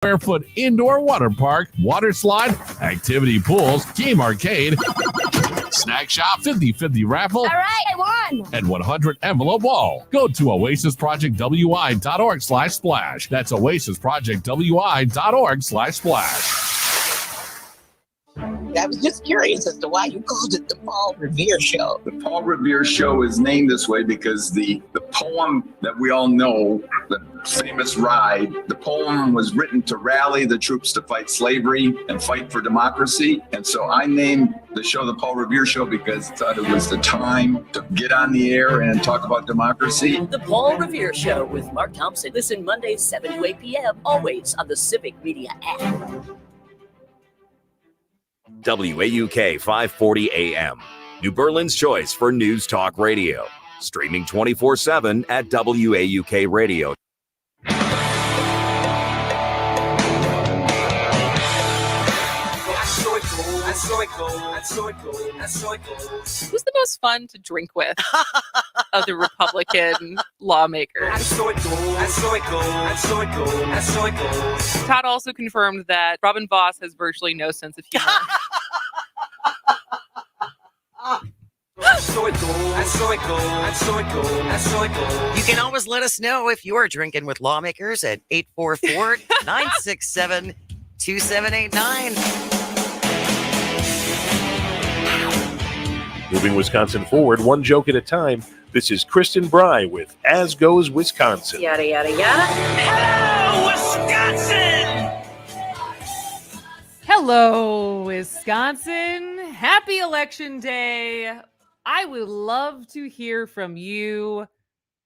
Barefoot indoor water park, water slide, activity pools, game arcade, snack shop, 50/50 raffle, All right, I won! and 100 envelope wall. Go to oasisprojectwi.org/splash. That's oasisprojectwi.org/splash. I was just curious as to why you called it the Paul Revere Show. The Paul Revere Show is named this way because the poem that we all know, the famous Ride, the poem was written to rally the troops to fight slavery and fight for democracy. And so I named the show the Paul Revere Show because I thought it was the time to get on the air and talk about democracy. The Paul Revere Show with Mark Thompson. Listen Mondays 7 to 8 p.m. always on the Civic Media app. WAUK 540 AM, New Berlin's choice for news talk radio. Streaming 24/7 at WAUK Radio. Who's the most fun to drink with of the Republican lawmakers? Todd also confirmed that Robin Voss has virtually no sense of humor. You can always let us know if you're drinking with lawmakers at 844-967-2789. Moving Wisconsin forward, one joke at a time. This is Kristen Bry with As Goes Wisconsin. Yada, yada, yada. Hello, Wisconsin! Hello, Wisconsin. Happy Election Day. I would love to hear from you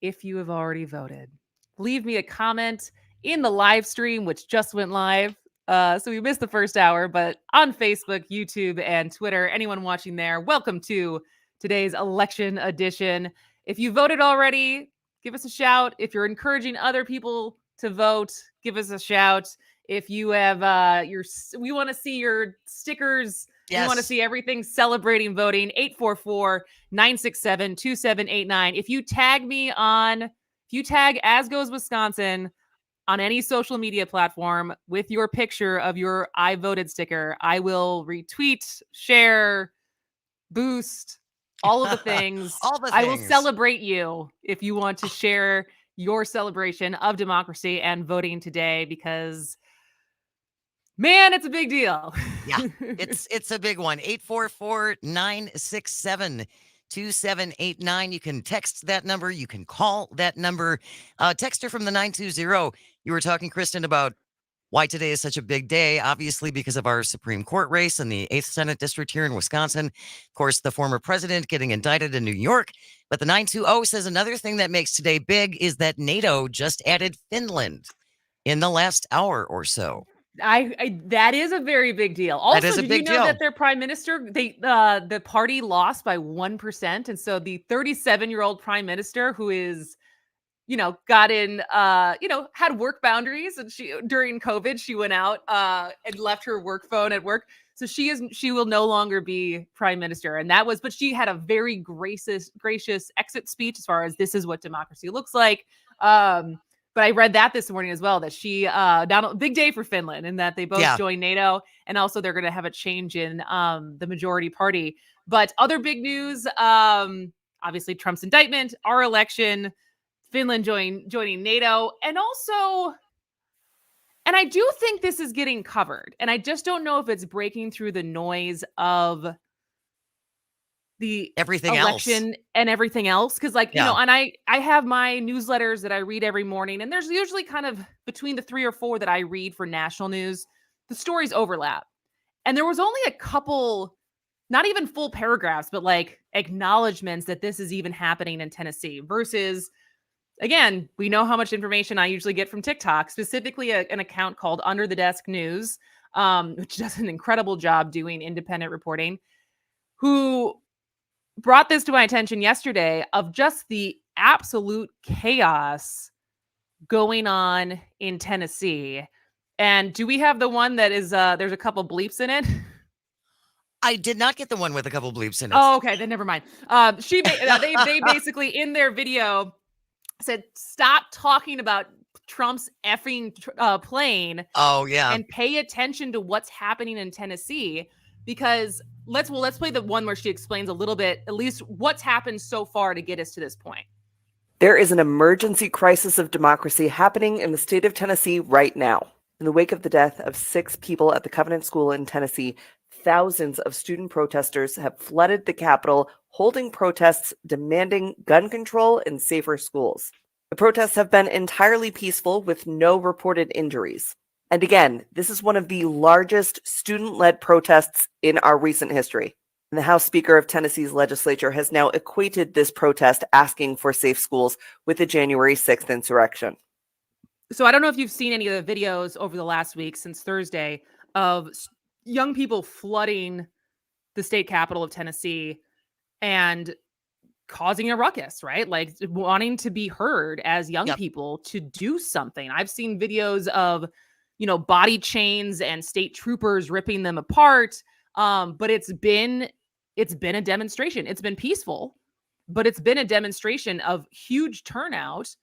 if you have already voted. Leave me a comment in the live stream, which just went live. So we missed the first hour, but on Facebook, YouTube, and Twitter, anyone watching there, welcome to today's election edition. If you voted already, give us a shout. If you're encouraging other people to vote, give us a shout. If you have we want to see your stickers. Yes. We want to see everything celebrating voting. 844-967-2789. If you tag As Goes Wisconsin on any social media platform with your picture of your I voted sticker, I will retweet, share, boost, all of the things. All the I will things. celebrate you if you want to share your celebration of democracy and voting today, because man, it's a big deal. Yeah, it's a big one. 844-967-2789. You can text that number. You can call that number. Texter from the 920. You were talking, Kristen, about why today is such a big day, obviously because of our Supreme Court race in the 8th Senate District here in Wisconsin. Of course, the former president getting indicted in New York. But the 920 says another thing that makes today big is that NATO just added Finland in the last hour or so. That is a very big deal. Also, That is a did big you know deal. that their prime minister, the party lost by 1%, and so the 37-year-old prime minister, who is, got in, had work boundaries, and she during COVID she went out and left her work phone at work, so she will no longer be prime minister, but she had a very gracious exit speech as far as this is what democracy looks like. But I read that this morning as well, that she, big day for Finland, and that they both joined NATO, and also they're going to have a change in the majority party. But other big news, obviously Trump's indictment, our election, Finland joining NATO, and I do think this is getting covered, and I just don't know if it's breaking through the noise of the Everything election else. and everything else, because and I have my newsletters that I read every morning, and there's usually kind of between the 3 or 4 that I read for national news, the stories overlap, and there was only a couple, not even full paragraphs, but like acknowledgments that this is even happening in Tennessee, versus, again, we know how much information I usually get from TikTok, specifically an account called Under the Desk News, which does an incredible job doing independent reporting, who brought this to my attention yesterday of just the absolute chaos going on in Tennessee. And do we have the one that is, there's a couple bleeps in it? I did not get the one with a couple bleeps in it. Oh, okay. Then never mind. They basically in their video said, stop talking about Trump's effing plane. Oh yeah. And pay attention to what's happening in Tennessee, because let's play the one where she explains a little bit, at least what's happened so far to get us to this point. There is an emergency crisis of democracy happening in the state of Tennessee right now. In the wake of the death of 6 people at the Covenant School in Tennessee, thousands of student protesters have flooded the Capitol, holding protests demanding gun control and safer schools. The protests have been entirely peaceful with no reported injuries. And again, this is one of the largest student-led protests in our recent history. And the House Speaker of Tennessee's legislature has now equated this protest asking for safe schools with the January 6th insurrection. So I don't know if you've seen any of the videos over the last week since Thursday of young people flooding the state capital of Tennessee and causing a ruckus, right? Like wanting to be heard as young people to do something. I've seen videos of, body chains and state troopers ripping them apart. But it's been a demonstration. It's been peaceful, but it's been a demonstration of huge turnout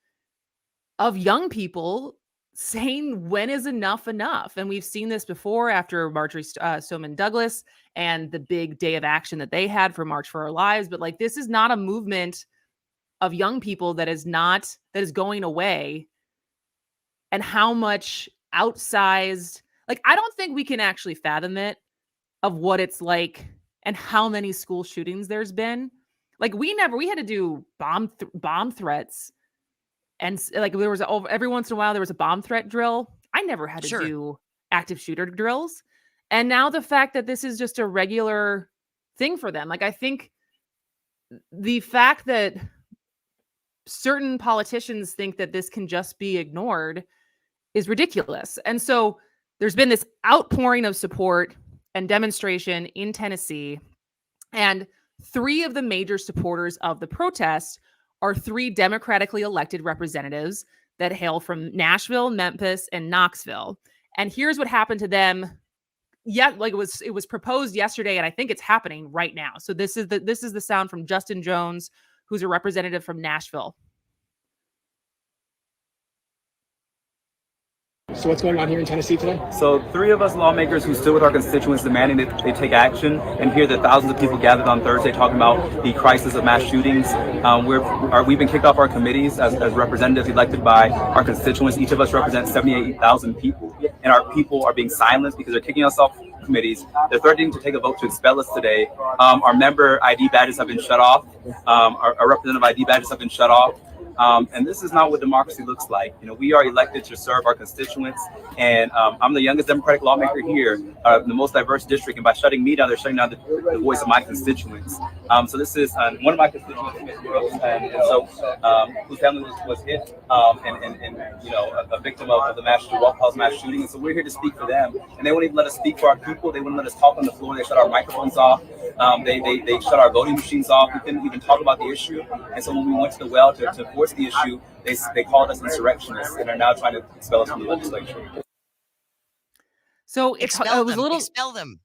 of young people saying, when is enough enough? And we've seen this before after Marjorie Stoneman Douglas and the big day of action that they had for March for Our Lives. But like, this is not a movement of young people that is going away. And how much outsized, I don't think we can actually fathom it, of what it's like and how many school shootings there's been. Like we had to do bomb threats. And there was every once in a while there was a bomb threat drill. I never had to do active shooter drills. And now the fact that this is just a regular thing for them. I think the fact that certain politicians think that this can just be ignored is ridiculous. And so there's been this outpouring of support and demonstration in Tennessee. And 3 of the major supporters of the protest are 3 democratically elected representatives that hail from Nashville, Memphis, and Knoxville. And here's what happened to them. Yeah, it was proposed yesterday, and I think it's happening right now. So this is the sound from Justin Jones, who's a representative from Nashville. So what's going on here in Tennessee today? So 3 of us lawmakers who stood with our constituents demanding that they take action, and hear that thousands of people gathered on Thursday talking about the crisis of mass shootings. We've been kicked off our committees as representatives elected by our constituents. Each of us represents 78,000 people, and our people are being silenced because they're kicking us off committees. They're threatening to take a vote to expel us today. Our member ID badges have been shut off. Our representative ID badges have been shut off. And this is not what democracy looks like. We are elected to serve our constituents, and I'm the youngest Democratic lawmaker here, the most diverse district. And by shutting me down, they're shutting down the voice of my constituents. So this is one of my constituents, whose family was hit, a victim of the Waffle mass shooting. And so we're here to speak for them, and they won't even let us speak for our people. They wouldn't let us talk on the floor. They shut our microphones off. They shut our voting machines off. We couldn't even talk about the issue. And so when we went to the well to force the issue, they called us insurrectionists and are now trying to expel us from the legislature. So expel them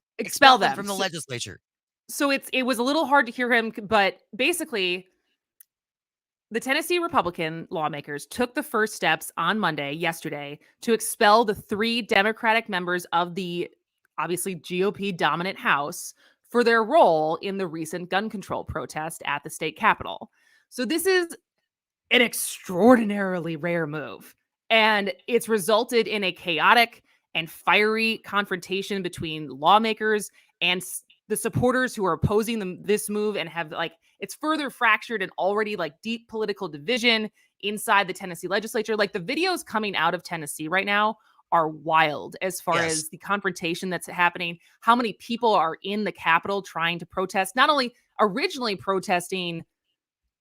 from the legislature. So it was a little hard to hear him, but basically the Tennessee Republican lawmakers took the first steps on yesterday, to expel the 3 Democratic members of the obviously GOP dominant House for their role in the recent gun control protest at the state capitol. So this is an extraordinarily rare move, and it's resulted in a chaotic and fiery confrontation between lawmakers and the supporters who are opposing this move, and have it's further fractured an already deep political division inside the Tennessee legislature. The videos coming out of Tennessee right now are wild as far as the confrontation that's happening, how many people are in the Capitol trying to protest, not only originally protesting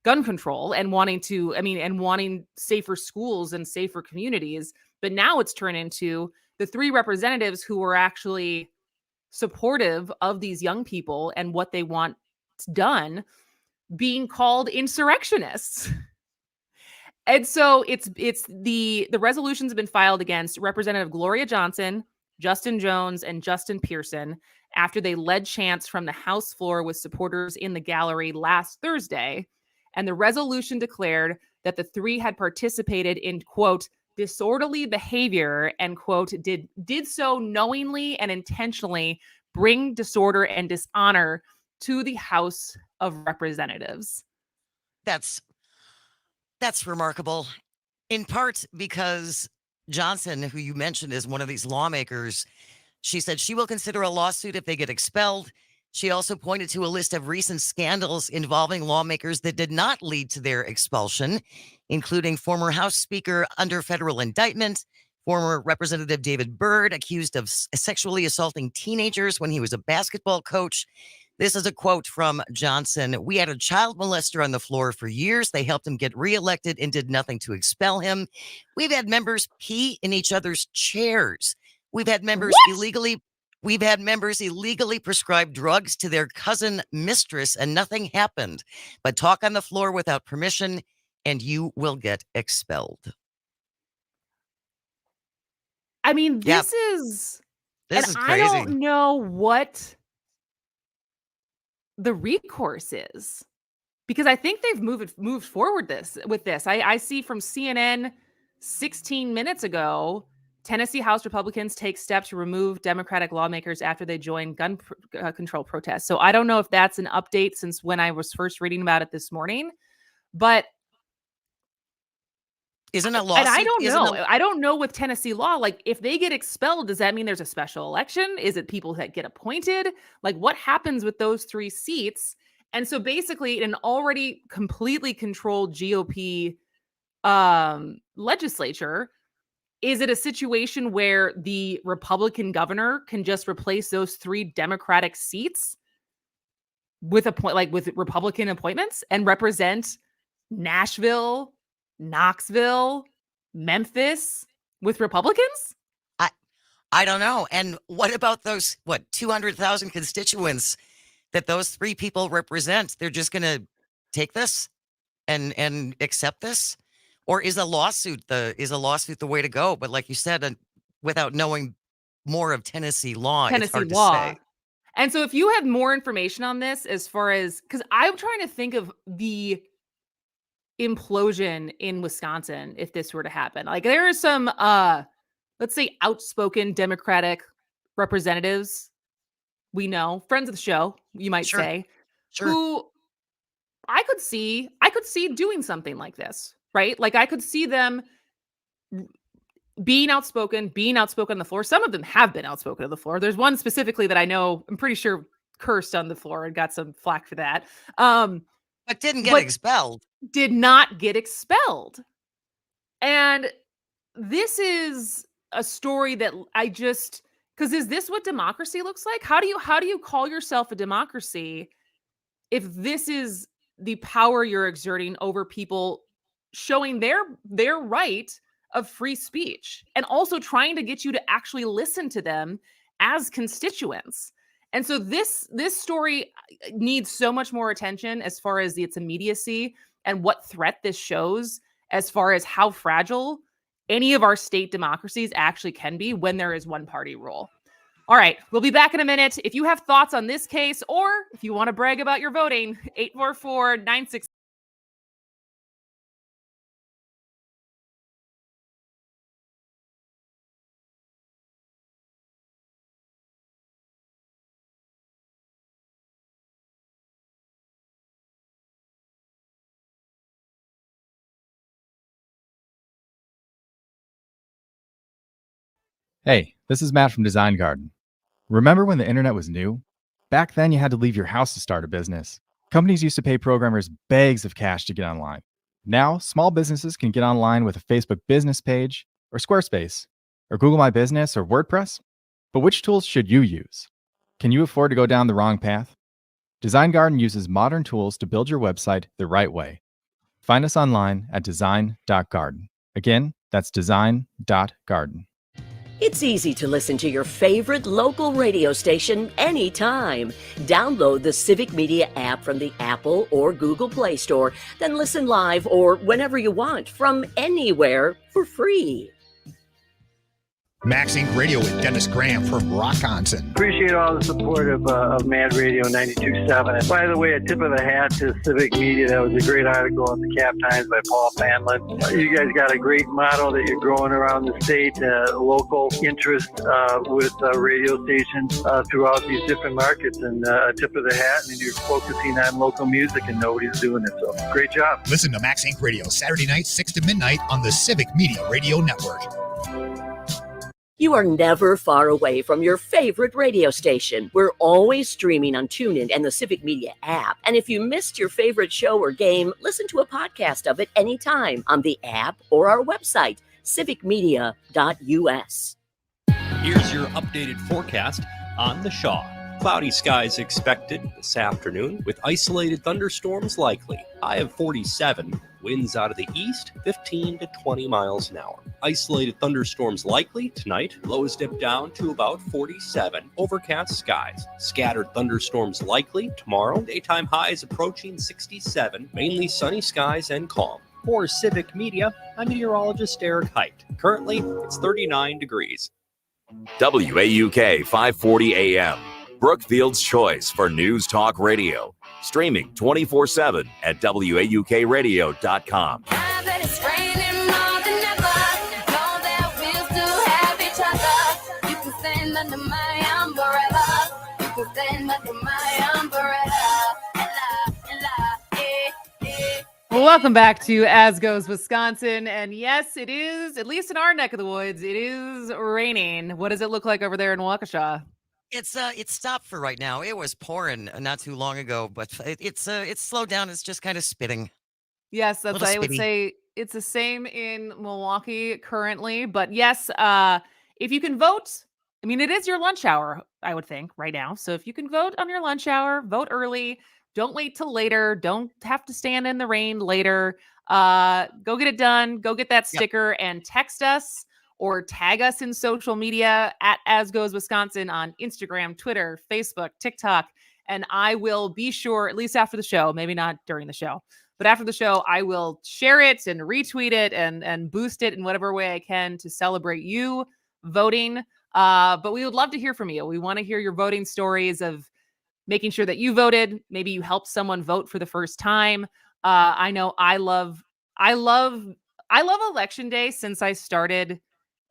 gun control and wanting safer schools and safer communities, but now it's turned into the 3 representatives who were actually supportive of these young people and what they want done being called insurrectionists. And so it's the resolutions have been filed against Representative Gloria Johnson, Justin Jones, and Justin Pearson after they led chants from the House floor with supporters in the gallery last Thursday. And the resolution declared that the 3 had participated in, quote, disorderly behavior and quote did so knowingly and intentionally bring disorder and dishonor to the House of Representatives. That's remarkable, in part because Johnson, who you mentioned is one of these lawmakers, she said she will consider a lawsuit if they get expelled. She also pointed to a list of recent scandals involving lawmakers that did not lead to their expulsion, including former House Speaker under federal indictment, former Representative David Byrd accused of sexually assaulting teenagers when he was a basketball coach. This is a quote from Johnson. "We had a child molester on the floor for years. They helped him get reelected and did nothing to expel him. We've had members pee in each other's chairs. We've had members illegally prescribe drugs to their cousin mistress and nothing happened. But talk on the floor without permission and you will get expelled." I mean, this is crazy. I don't know what the recourse is, because I think they've moved forward with this. I see from CNN 16 minutes ago, Tennessee House Republicans take steps to remove Democratic lawmakers after they join gun control protests. So I don't know if that's an update since when I was first reading about it this morning, but isn't a lawsuit? And I don't know. I don't know with Tennessee law, like if they get expelled, does that mean there's a special election? Is it people that get appointed? Like what happens with those 3 seats? And so basically in an already completely controlled GOP legislature, is it a situation where the Republican governor can just replace those 3 Democratic seats with with Republican appointments and represent Nashville, Knoxville, Memphis with Republicans? I don't know. And what about those 200,000 constituents that those 3 people represent? They're just going to take this and accept this? Or is a lawsuit the way to go? But like you said, without knowing more of Tennessee law, it's hard to say. And so if you have more information on this, as far as, because I'm trying to think of the implosion in Wisconsin if this were to happen. Like there are some let's say outspoken Democratic representatives we know, friends of the show, you might say, who I could see doing something like this, right? Like I could see them being outspoken on the floor. Some of them have been outspoken on the floor. There's one specifically that I know, I'm pretty sure cursed on the floor and got some flack for that. But didn't get expelled. Did not get expelled. And this is a story that because is this what democracy looks like? How do you call yourself a democracy if this is the power you're exerting over people showing their right of free speech and also trying to get you to actually listen to them as constituents? And so this story needs so much more attention as far as its immediacy and what threat this shows as far as how fragile any of our state democracies actually can be when there is one party rule. All right, we'll be back in a minute. If you have thoughts on this case or if you want to brag about your voting, 844-96. Hey, this is Matt from Design Garden. Remember when the internet was new? Back then, you had to leave your house to start a business. Companies used to pay programmers bags of cash to get online. Now, small businesses can get online with a Facebook business page, or Squarespace, or Google My Business, or WordPress. But which tools should you use? Can you afford to go down the wrong path? Design Garden uses modern tools to build your website the right way. Find us online at design.garden. Again, that's design.garden. It's easy to listen to your favorite local radio station anytime. Download the Civic Media app from the Apple or Google Play Store, then listen live or whenever you want from anywhere for free. Max Inc. Radio with Dennis Graham from Rockonson. Appreciate all the support of Mad Radio 92.7. And by the way, a tip of the hat to Civic Media. That was a great article in the Cap Times by Paul Fanlin. You guys got a great model that you're growing around the state, local interest with radio stations throughout these different markets. And a tip of the hat, and you're focusing on local music and nobody's doing it. So great job. Listen to Max Inc. Radio Saturday night, 6 to midnight on the Civic Media Radio Network. You are never far away from your favorite radio station. We're always streaming on TuneIn and the Civic Media app. And if you missed your favorite show or game, listen to a podcast of it anytime on the app or our website, civicmedia.us. Here's your updated forecast on the Shaw. Cloudy skies expected this afternoon with isolated thunderstorms likely. High of 47. Winds out of the east, 15 to 20 miles an hour. Isolated thunderstorms likely tonight. Lows dip down to about 47. Overcast skies. Scattered thunderstorms likely tomorrow. Daytime highs approaching 67. Mainly sunny skies and calm. For Civic Media, I'm meteorologist Eric Height. Currently, it's 39 degrees. WAUK 540 AM. Brookfield's choice for news talk radio. Streaming 24/7 at WAUKradio.com. Welcome back to As Goes Wisconsin. And yes, it is, at least in our neck of the woods, it is raining. What does it look like over there in Waukesha? It's stopped for right now. It was pouring not too long ago, but it's slowed down. It's just kind of spitting. Yes, that's I would say it's the same in Milwaukee currently. But yes, if you can vote, I mean, it is your lunch hour, I would think, right now. So if you can vote on your lunch hour, vote early. Don't wait till later. Don't have to stand in the rain later. Go get it done. Go get that sticker and text us or tag us in social media at As Goes Wisconsin on Instagram, Twitter, Facebook, TikTok. And I will be sure, at least after the show, maybe not during the show, but after the show, I will share it and retweet it and boost it in whatever way I can to celebrate you voting. But we would love to hear from you. We want to hear your voting stories of making sure that you voted. Maybe you helped someone vote for the first time. I know I love election day since I started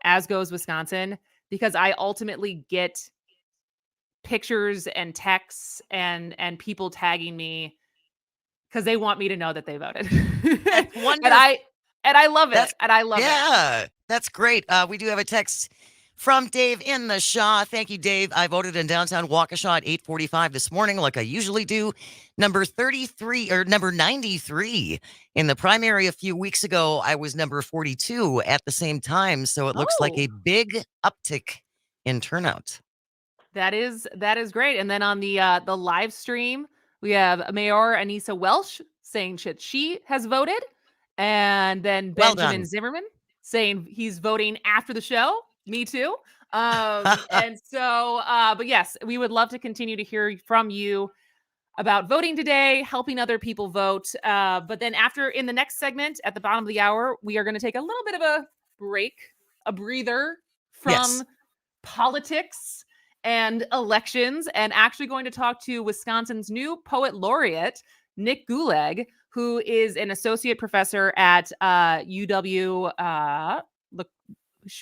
As Goes Wisconsin, because I ultimately get pictures and texts and people tagging me because they want me to know that they voted. and I love it. And I love it. Yeah, that's great. We do have a text from Dave in the Shaw. Thank you, Dave. I voted in downtown Waukesha at 8:45 this morning, like I usually do. Number 93 in the primary a few weeks ago. I was number 42 at the same time, so it looks like a big uptick in turnout. That is great. And then on the live stream, we have Mayor Anissa Welsh saying that she has voted, and then Benjamin Zimmerman saying he's voting after the show. Me too. And so, but yes, we would love to continue to hear from you about voting today, helping other people vote. But then in the next segment at the bottom of the hour, we are going to take a little bit of a break, a breather from politics and elections, and actually going to talk to Wisconsin's new poet laureate, Nick Gulag, who is an associate professor at UW.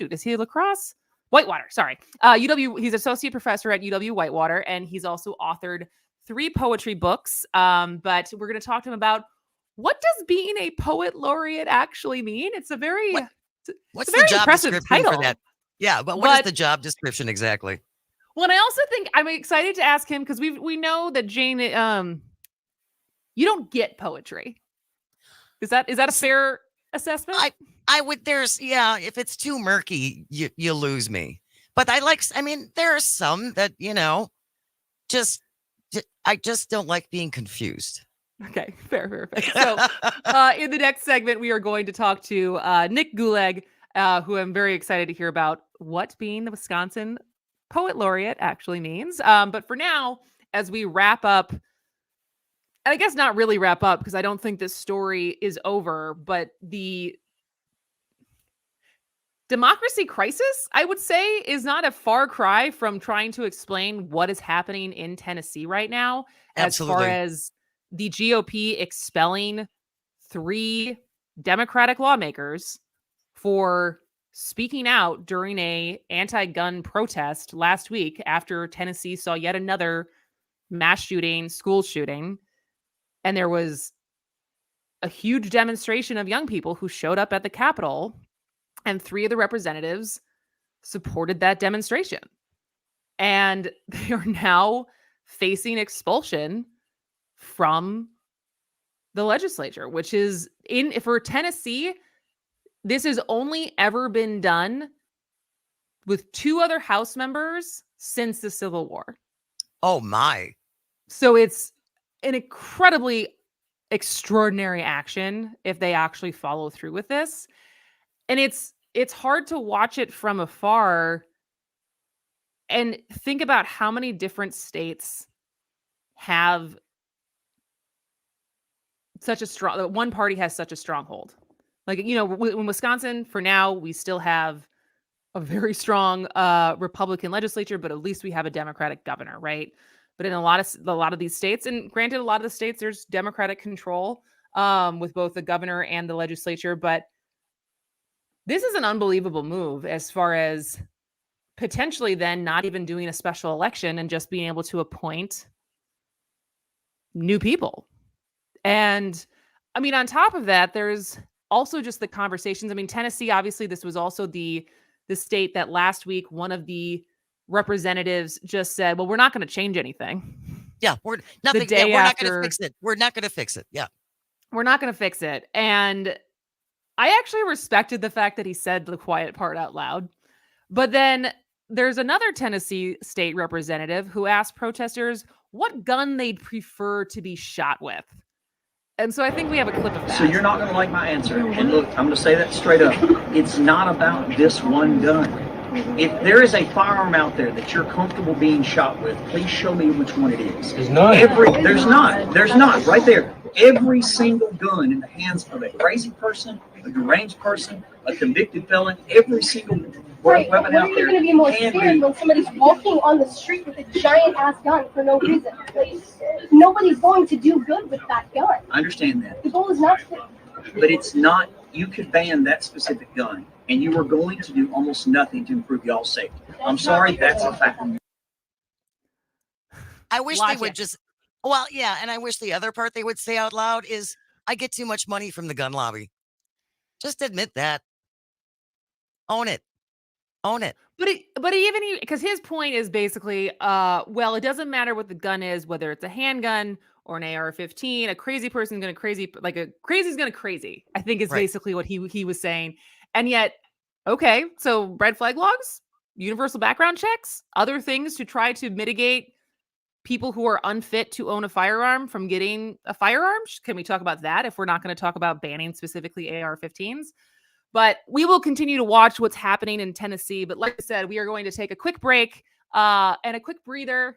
Is he La Crosse? Whitewater, sorry. UW. He's associate professor at UW Whitewater, and he's also authored 3 poetry books. But we're going to talk to him about what does being a poet laureate actually mean. It's a very what's the job impressive description title for that? Yeah, but what is the job description exactly? Well, and I also think I'm excited to ask him because we know that Jane, you don't get poetry. Is that a fair assessment? I would, if it's too murky, you lose me. But there are some that, I just don't like being confused. Okay, fair. So in the next segment, we are going to talk to Nick Gulag, who I'm very excited to hear about what being the Wisconsin Poet Laureate actually means. But for now, as we wrap up, I guess not really wrap up because I don't think this story is over, but democracy crisis, I would say, is not a far cry from trying to explain what is happening in Tennessee right now. Absolutely. As far as the GOP expelling 3 Democratic lawmakers for speaking out during a anti-gun protest last week after Tennessee saw yet another mass shooting, school shooting. And there was a huge demonstration of young people who showed up at the Capitol, and 3 of the representatives supported that demonstration. And they are now facing expulsion from the legislature, which is for Tennessee, this has only ever been done with 2 other House members since the Civil War. Oh my. So it's an incredibly extraordinary action if they actually follow through with this. And it's hard to watch it from afar and think about how many different states have such a strong, one party has such a stronghold. Like, in Wisconsin, for now, we still have a very strong Republican legislature, but at least we have a Democratic governor, right? But in a lot of these states, and granted, a lot of the states, there's Democratic control with both the governor and the legislature. But this is an unbelievable move as far as potentially then not even doing a special election and just being able to appoint new people. And I mean, on top of that, there's also just the conversations. I mean, Tennessee, obviously, this was also the state that last week, one of the representatives just said, well, we're not going to change anything. Yeah, we're not going to fix it. We're not going to fix it. Yeah. We're not going to fix it. And I actually respected the fact that he said the quiet part out loud. But then there's another Tennessee state representative who asked protesters what gun they'd prefer to be shot with. And so I think we have a clip of that. So you're not going to like my answer. And look, I'm going to say that straight up. It's not about this one gun. If there is a firearm out there that you're comfortable being shot with, please show me which one it is. There's not. There's not. Right there. Every single gun in the hands of a crazy person, a deranged person, a convicted felon, every single weapon out there. When are you going to be more scared when somebody's walking on the street with a giant ass gun for no reason? Like, nobody's going to do good with that gun. I understand that. The goal is not to. But it's not. You could ban that specific gun, and you are going to do almost nothing to improve y'all's safety. I'm sorry, that's a fact. I wish they would just, well, yeah, and I wish the other part they would say out loud is, I get too much money from the gun lobby. Just admit that. Own it. Own it. But even because his point is basically, well, it doesn't matter what the gun is, whether it's a handgun or an AR-15. A crazy person's going to crazy, like a crazy's going to crazy, I think is basically what he was saying. And yet, okay, so red flag laws, universal background checks, other things to try to mitigate people who are unfit to own a firearm from getting a firearm. Can we talk about that if we're not going to talk about banning specifically AR-15s? But we will continue to watch what's happening in Tennessee. But like I said, we are going to take a quick break and a quick breather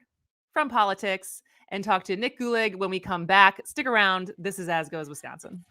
from politics and talk to Nick Gulig when we come back. Stick around. This is As Goes Wisconsin.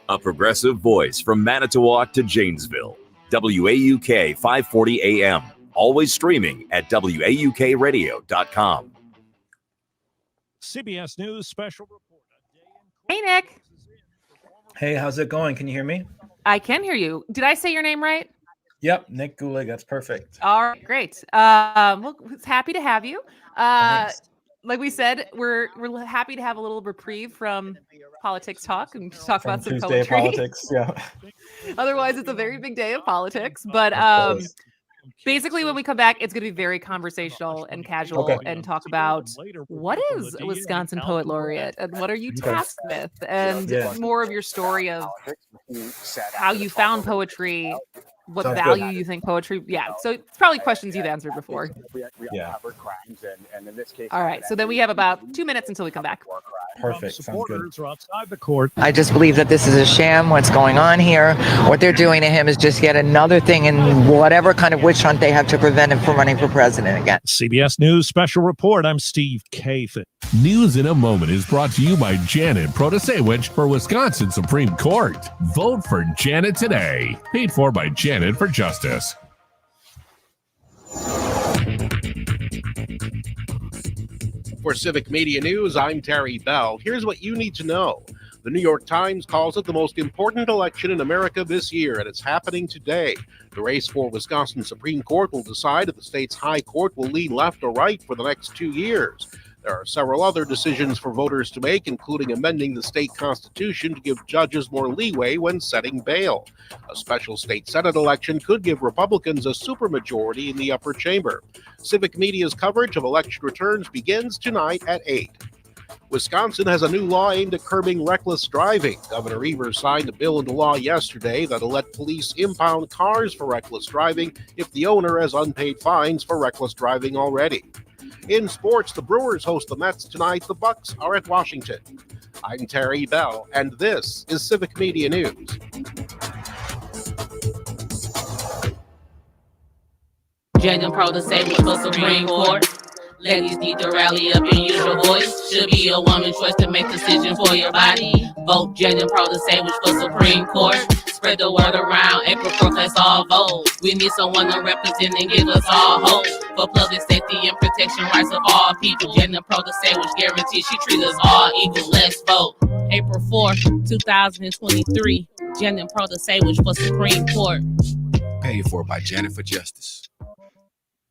A progressive voice from Manitowoc to Janesville. WAUK 540 AM. Always streaming at WAUKradio.com. CBS News special report. Hey, Nick. Hey, how's it going? Can you hear me? I can hear you. Did I say your name right? Yep, Nick Gulig. That's perfect. All right, great. Well, it's happy to have you. Like we said, we're happy to have a little reprieve from politics talk and talk about some Tuesday poetry. politics, yeah. Otherwise, it's a very big day of politics. But basically, when we come back, it's going to be very conversational and casual and talk about what is a Wisconsin Poet Laureate and what are you tasked with, and more of your story of how you found poetry, what Sounds value good. you think poetry. Yeah. So it's probably questions you've answered before. Yeah. And in this case, All right. So then we have about 2 minutes until we come back. Perfect. Sounds good. are outside the court. I just believe that this is a sham. What's going on here, what they're doing to him is just yet another thing in whatever kind of witch hunt they have to prevent him from running for president again. CBS News Special Report. I'm Steve Kathan. News in a Moment is brought to you by Janet Protasewicz for Wisconsin Supreme Court. Vote for Janet today. Paid for by Janet for Justice. For Civic Media News, I'm Terry Bell. Here's what you need to know. The New York Times calls it the most important election in America this year, and it's happening today. The race for Wisconsin Supreme Court will decide if the state's high court will lean left or right for the next 2 years. There are several other decisions for voters to make, including amending the state constitution to give judges more leeway when setting bail. A special state Senate election could give Republicans a supermajority in the upper chamber. Civic Media's coverage of election returns begins tonight at 8. Wisconsin has a new law aimed at curbing reckless driving. Governor Evers signed a bill into law yesterday that'll let police impound cars for reckless driving if the owner has unpaid fines for reckless driving already. In sports, the Brewers host the Mets tonight. The Bucks are at Washington. I'm Terry Bell, and this is Civic Media News. Jalen Protasewicz for Supreme Court. Ladies need to rally up and use your voice. Should be a woman's choice to make decisions for your body. Vote Jalen Protasewicz for Supreme Court. Spread the word around. April 4th, let's all vote. We need someone to represent and give us all hope. For public safety and protection rights of all people. Jalen Protasewicz guarantees she treats us all equal. Let's vote. April 4th, 2023. Jalen Protasewicz for Supreme Court. Paid for by Janet for Justice.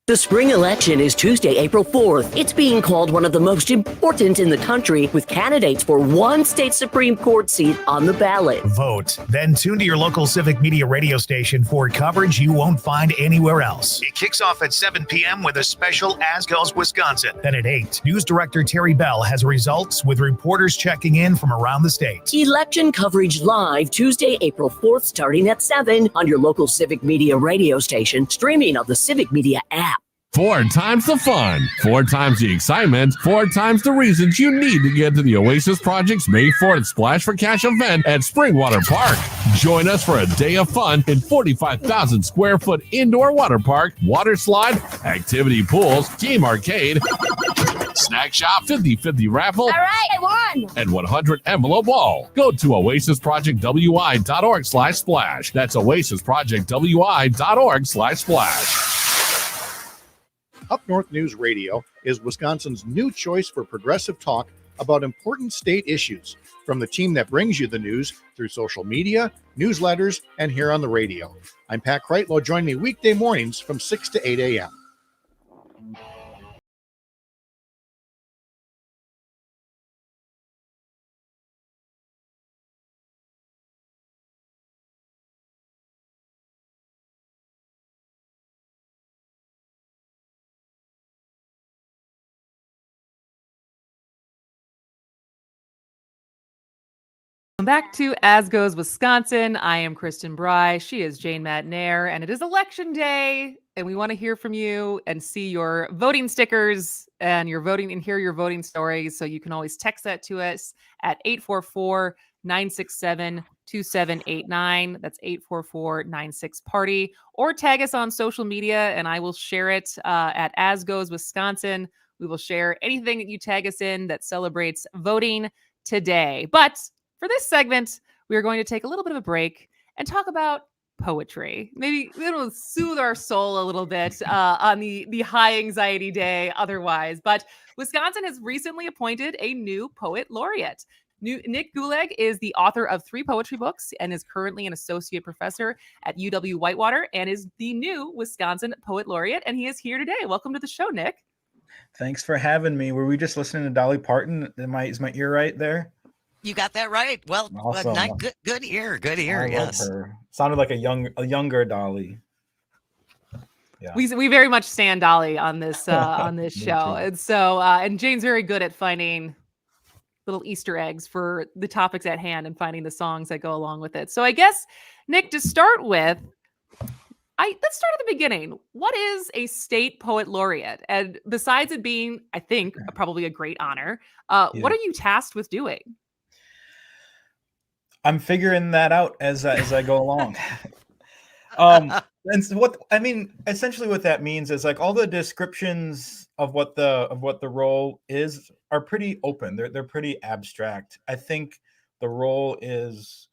The spring election is Tuesday, April 4th. It's being called one of the most important in the country, with candidates for one state Supreme Court seat on the ballot. Vote. Then tune to your local Civic Media radio station for coverage you won't find anywhere else. It kicks off at 7 p.m. with a special As Goes Wisconsin. Then at 8, News Director Terry Bell has results with reporters checking in from around the state. Election coverage live Tuesday, April 4th, starting at 7 on your local Civic Media radio station, streaming on the Civic Media app. 4 times the fun, 4 times the excitement, 4 times the reasons you need to get to the Oasis Project's May 4th Splash for Cash event at Springwater Park. Join us for a day of fun in 45,000 square foot indoor water park, water slide, activity pools, game arcade, snack shop, 50/50 raffle, All right, I won. and 100 envelope wall. Go to oasisprojectwi.org/splash. That's oasisprojectwi.org/splash. Up North News Radio is Wisconsin's new choice for progressive talk about important state issues, from the team that brings you the news through social media, newsletters, and here on the radio. I'm Pat Kreitlow. Join me weekday mornings from 6 to 8 a.m. Welcome back to As Goes Wisconsin. I am Kristen Bry. She is Jane Matnair, and it is election day, and we want to hear from you and see your voting stickers and your voting and hear your voting stories. So you can always text that to us at 844-967-2789. That's 844-96-PARTY, or tag us on social media, and I will share it at As Goes Wisconsin. We will share anything that you tag us in that celebrates voting today. But for this segment, we are going to take a little bit of a break and talk about poetry. Maybe it'll soothe our soul a little bit on the high anxiety day otherwise. But Wisconsin has recently appointed a new poet laureate. Nick Gulag is the author of 3 poetry books and is currently an associate professor at UW-Whitewater and is the new Wisconsin poet laureate. And he is here today. Welcome to the show, Nick. Thanks for having me. Were we just listening to Dolly Parton? Is my ear right there? You got that right. Well, Awesome. Good ear. Good I ear. love Yes. her. Sounded like a younger Dolly. Yeah. We very much stand Dolly on this show. too. And so and Jane's very good at finding little Easter eggs for the topics at hand and finding the songs that go along with it. So I guess, Nick, to start with, let's start at the beginning. What is a state poet laureate? And besides it being, I think, probably a great honor, what are you tasked with doing? I'm figuring that out as I go along. And so essentially what that means is like all the descriptions of what the role is are pretty open. They're pretty abstract. I think the role is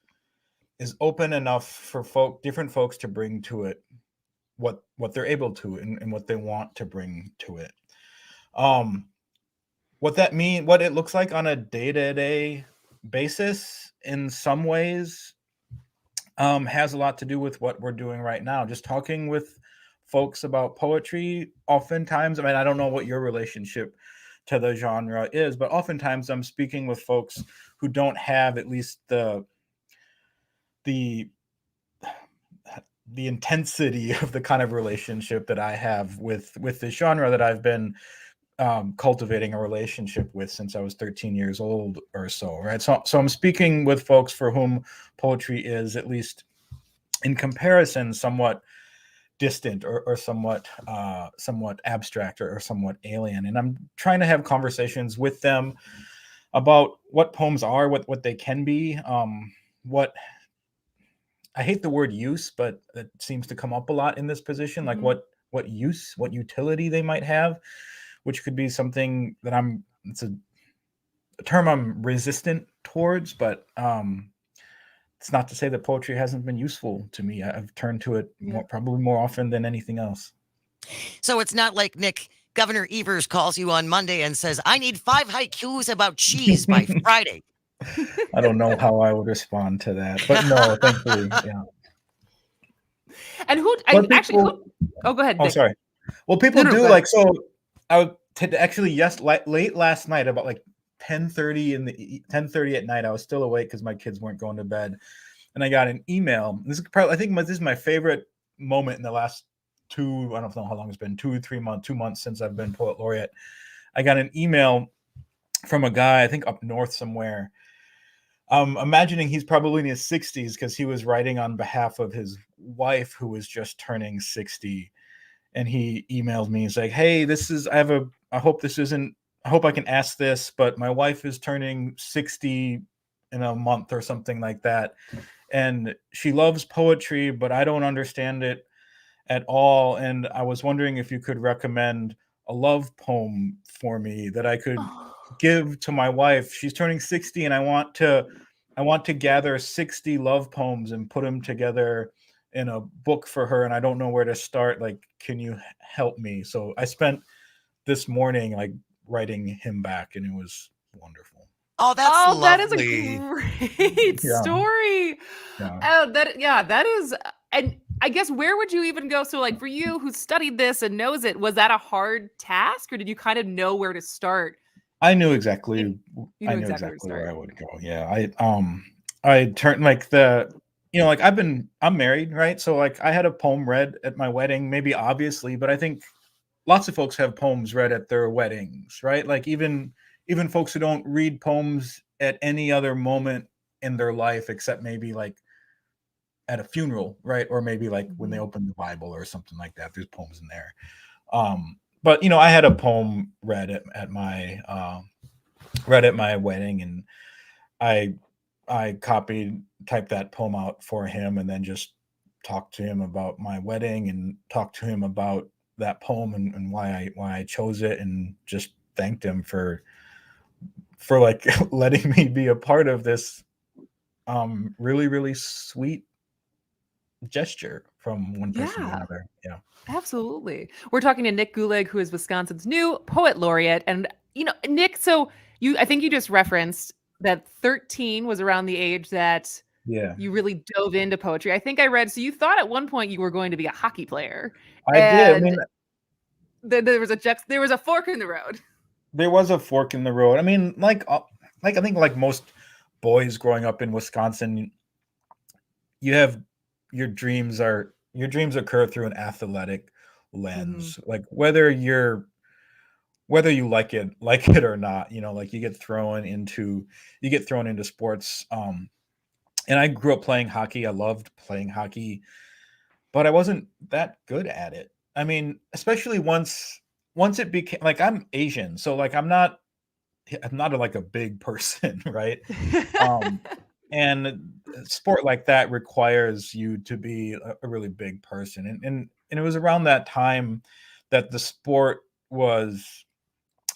open enough for different folks to bring to it what they're able to and what they want to bring to it. What it looks like on a day-to-day basis in some ways has a lot to do with what we're doing right now. Just talking with folks about poetry. Oftentimes, I don't know what your relationship to the genre is, but oftentimes I'm speaking with folks who don't have at least the intensity of the kind of relationship that I have with this genre that I've been cultivating a relationship with since I was 13 years old or so, right? So I'm speaking with folks for whom poetry is, at least in comparison, somewhat distant or somewhat abstract or somewhat alien. And I'm trying to have conversations with them about what poems are, what they can be, what I hate the word use, but it seems to come up a lot in this position, like what use, what utility they might have, which could be something that it's a term I'm resistant towards, but it's not to say that poetry hasn't been useful to me. I've turned to it probably more often than anything else. So it's not like Governor Evers calls you on Monday and says, I need 5 haikus about cheese by Friday. I don't know how I would respond to that, but no, thankfully, yeah. And go ahead. Oh, Nick. sorry. Well, people do like, so I would actually, late last night, about like 10:30 at night, I was still awake because my kids weren't going to bed, and I got an email. This is my favorite moment in the last I don't know how long it's been, 2 months since I've been poet laureate. I got an email from a guy, I think up north somewhere. Imagining he's probably in his 60s because he was writing on behalf of his wife who was just turning 60. And he emailed me. He's like, hey, I hope I can ask this, but my wife is turning 60 in a month or something like that. And she loves poetry, but I don't understand it at all. And I was wondering if you could recommend a love poem for me that I could give to my wife. She's turning 60 and I want to gather 60 love poems and put them together in a book for her, and I don't know where to start. Like, can you help me? So I spent this morning like writing him back, and it was wonderful. Oh, that's lovely. That is a great story. Yeah. Oh, that is. And I guess where would you even go? So like for you who studied this and knows it, was that a hard task, or did you kind of know where to start? I knew exactly. I knew exactly where I would go. Yeah, I turned like I'm married, right? So like I had a poem read at my wedding, maybe obviously, but I think lots of folks have poems read at their weddings, right? Like even folks who don't read poems at any other moment in their life, except maybe like at a funeral, right? Or maybe like when they open the Bible or something like that, there's poems in there. But I had a poem read at my wedding, and I typed that poem out for him, and then just talked to him about my wedding and talked to him about that poem and why I chose it, and just thanked him for like letting me be a part of this really, really sweet gesture from one person to another. Yeah. Absolutely. We're talking to Nick Gulig, who is Wisconsin's new poet laureate. And, Nick, so I think you just referenced that 13 was around the age that you really dove into poetry. I think I read, so you thought at one point you were going to be a hockey player. I did. I mean, there was a fork in the road. There was a fork in the road. I mean, I think like most boys growing up in Wisconsin, you have your dreams occur through an athletic lens, like whether you like it or not, like you get thrown into sports. And I grew up playing hockey. I loved playing hockey, but I wasn't that good at it. I mean, especially once it became like, I'm Asian, so like I'm not like a big person, right? And sport like that requires you to be a really big person, and it was around that time that the sport was.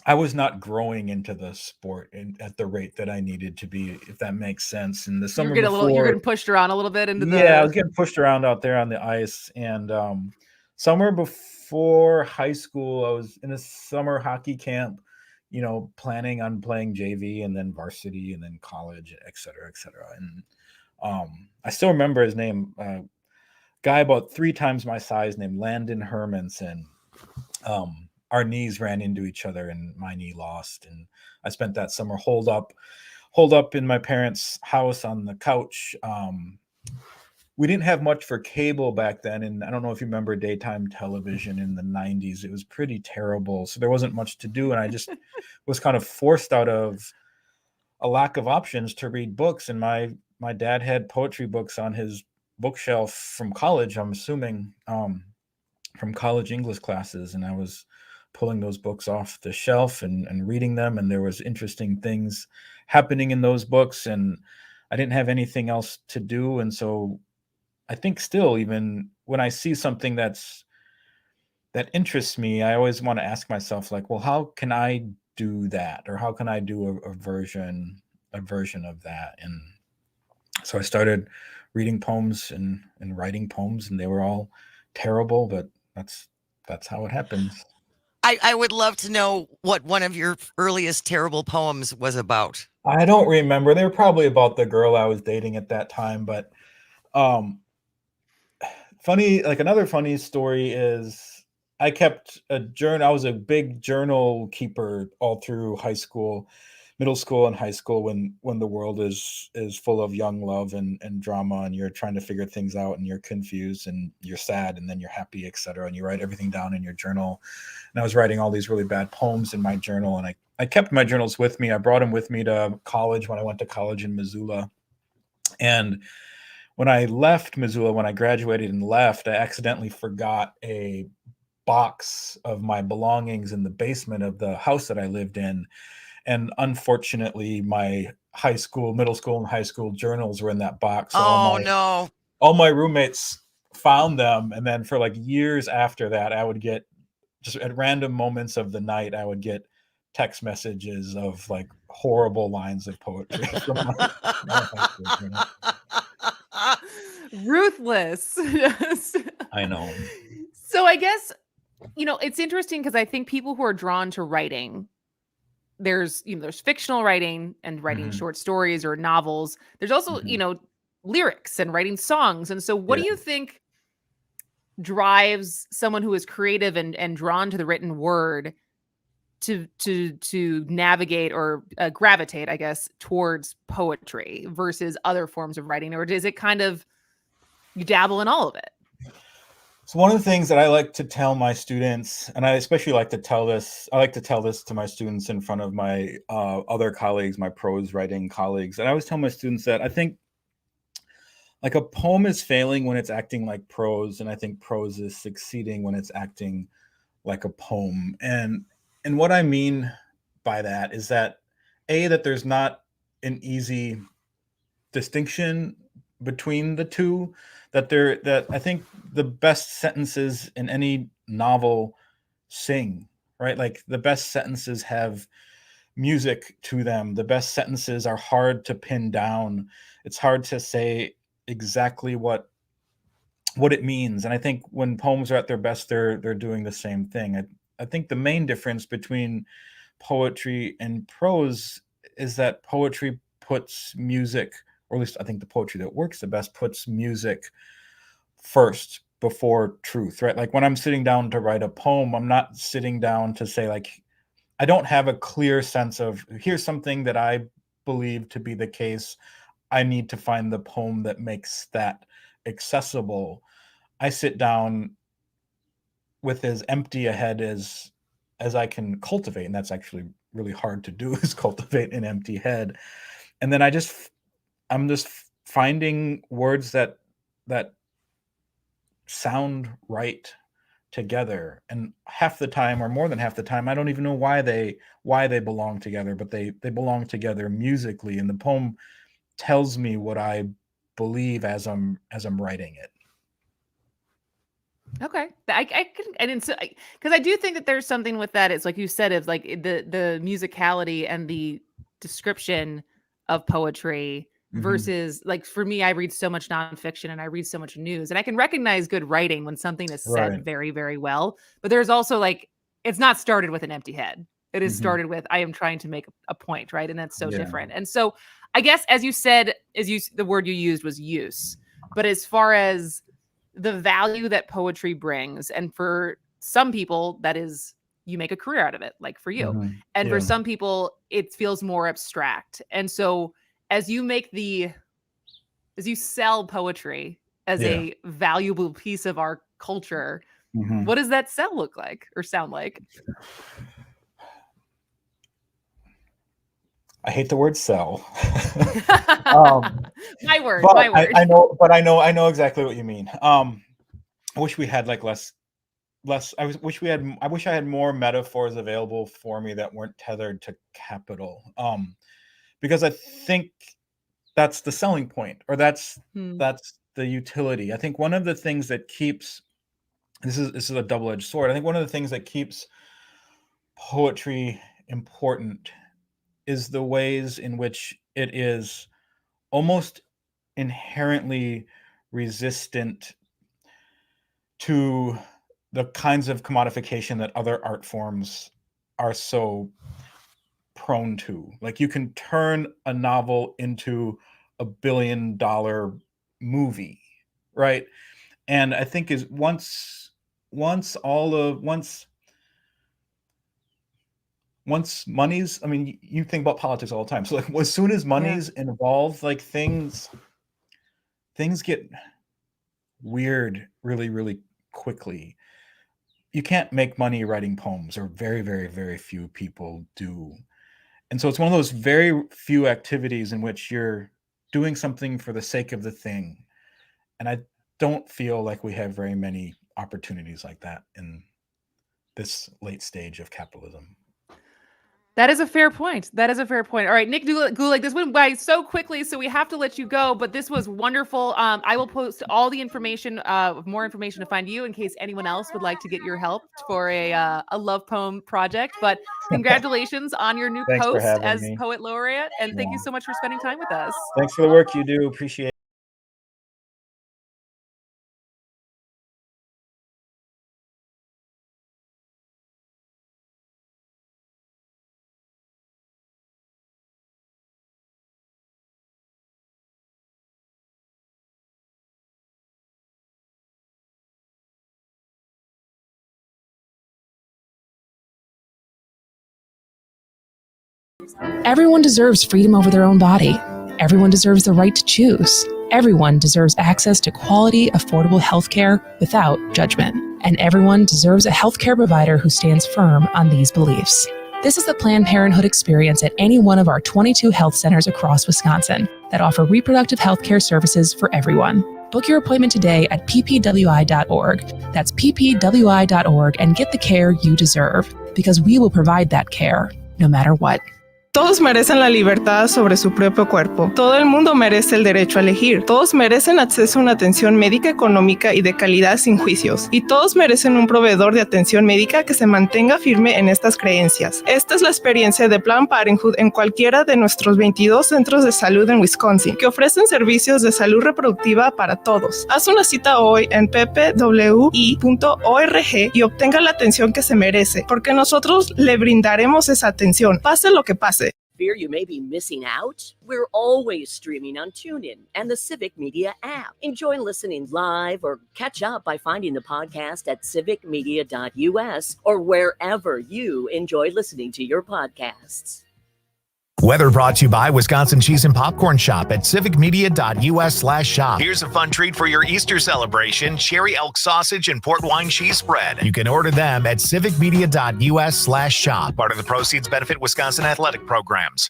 I was not growing into the sport at the rate that I needed to be, if that makes sense. In the summer You're getting pushed around a little bit into I was getting pushed around out there on the ice. And summer before high school, I was in a summer hockey camp, planning on playing JV and then varsity and then college, et cetera, et cetera. And I still remember his name, guy about 3 times my size named Landon Hermanson. Our knees ran into each other and my knee lost. And I spent that summer holed up in my parents' house on the couch. We didn't have much for cable back then. And I don't know if you remember daytime television in the 90s. It was pretty terrible. So there wasn't much to do. And I just was kind of forced out of a lack of options to read books. And my dad had poetry books on his bookshelf from college, I'm assuming, from college English classes. And I was pulling those books off the shelf and reading them. And there was interesting things happening in those books. And I didn't have anything else to do. And so I think still, even when I see something that interests me, I always want to ask myself, like, well, how can I do that? Or how can I do a version of that? And so I started reading poems and writing poems, and they were all terrible, but that's how it happens. I would love to know what one of your earliest terrible poems was about. I don't remember. They were probably about the girl I was dating at that time, but another funny story is I kept a journal. I was a big journal keeper all through high school, middle school, and high school when the world is full of young love and drama, and you're trying to figure things out, and you're confused and you're sad and then you're happy, etc. And you write everything down in your journal. And I was writing all these really bad poems in my journal, and I kept my journals with me. I brought them with me to college when I went to college in Missoula. And when I left Missoula, when I graduated and left, I accidentally forgot a box of my belongings in the basement of the house that I lived in. And unfortunately, my middle school and high school journals were in that box. So all my roommates found them. And then for like years after that, I would get, just at random moments of the night, I would get text messages of like horrible lines of poetry from my high school journal. Ruthless. I know. So I guess, it's interesting because I think people who are drawn to writing, there's fictional writing and writing short stories or novels. There's also, lyrics and writing songs. And so what do you think drives someone who is creative and drawn to the written word to navigate or gravitate, I guess, towards poetry versus other forms of writing? Or is it kind of, you dabble in all of it? So one of the things that I like to tell my students, and I especially like to tell this to my students in front of my other colleagues, my prose writing colleagues. And I always tell my students that I think like a poem is failing when it's acting like prose. And I think prose is succeeding when it's acting like a poem. And what I mean by that is that that there's not an easy distinction between the two, that I think the best sentences in any novel sing, right? Like the best sentences have music to them. The best sentences are hard to pin down. It's hard to say exactly what it means. And I think when poems are at their best, they're doing the same thing. I think the main difference between poetry and prose is that poetry puts music, or at least I think the poetry that works the best puts music first before truth, right? Like when I'm sitting down to write a poem, I'm not sitting down to say, like, I don't have a clear sense of, here's something that I believe to be the case. I need to find the poem that makes that accessible. I sit down with as empty a head as I can cultivate, and that's actually really hard to do, is cultivate an empty head. And then I'm just finding words that sound right together. And half the time, or more than half the time, I don't even know why they belong together, but they belong together musically, and the poem tells me what I believe as I'm writing it. Okay, because I do think that there's something with that. It's like you said, it's like the musicality and the description of poetry versus, like, for me, I read so much nonfiction and I read so much news, and I can recognize good writing when something is said very, very well. But there's also, like, it's not started with an empty head. It is started with, I am trying to make a point, right? And that's so different. And so I guess, as you said, the word you used was use. But as far as the value that poetry brings, and for some people, that is, you make a career out of it, like for you. And for some people, it feels more abstract. And so as you sell poetry as a valuable piece of our culture, what does that sell look like or sound like? I hate the word sell. My word. I know exactly what you mean. I wish we had like less. I wish I had more metaphors available for me that weren't tethered to capital. Because I think that's the selling point, or that's the utility. I think one of the things that keeps this is a double-edged sword. I think one of the things that keeps poetry important is the ways in which it is almost inherently resistant to the kinds of commodification that other art forms are so prone to. Like, you can turn a novel into $1 billion movie, right? And I think is once money's, I mean, you think about politics all the time. So like, as soon as money's involved, like things get weird really, really quickly. You can't make money writing poems, or very, very, very few people do. And so it's one of those very few activities in which you're doing something for the sake of the thing. And I don't feel like we have very many opportunities like that in this late stage of capitalism. That is a fair point. All right, Nick Gulick, this went by so quickly, so we have to let you go, but this was wonderful. I will post all the information, more information to find you in case anyone else would like to get your help for a love poem project. But congratulations on your new post as Poet Laureate, and thank you so much for spending time with us. Thanks for the work you do. Appreciate it. Everyone deserves freedom over their own body. Everyone deserves the right to choose. Everyone deserves access to quality, affordable healthcare without judgment. And everyone deserves a healthcare provider who stands firm on these beliefs. This is the Planned Parenthood experience at any one of our 22 health centers across Wisconsin that offer reproductive healthcare services for everyone. Book your appointment today at ppwi.org. That's ppwi.org, and get the care you deserve, because we will provide that care no matter what. Todos merecen la libertad sobre su propio cuerpo. Todo el mundo merece el derecho a elegir. Todos merecen acceso a una atención médica económica y de calidad sin juicios. Y todos merecen un proveedor de atención médica que se mantenga firme en estas creencias. Esta es la experiencia de Planned Parenthood en cualquiera de nuestros 22 centros de salud en Wisconsin, que ofrecen servicios de salud reproductiva para todos. Haz una cita hoy en ppwi.org y obtenga la atención que se merece, porque nosotros le brindaremos esa atención, pase lo que pase. Fear you may be missing out? We're always streaming on TuneIn and the Civic Media app. Enjoy listening live or catch up by finding the podcast at civicmedia.us or wherever you enjoy listening to your podcasts. Weather brought to you by Wisconsin Cheese and Popcorn Shop at civicmedia.us/shop. Here's a fun treat for your Easter celebration: cherry elk sausage and port wine cheese spread. You can order them at civicmedia.us/shop. Part of the proceeds benefit Wisconsin athletic programs.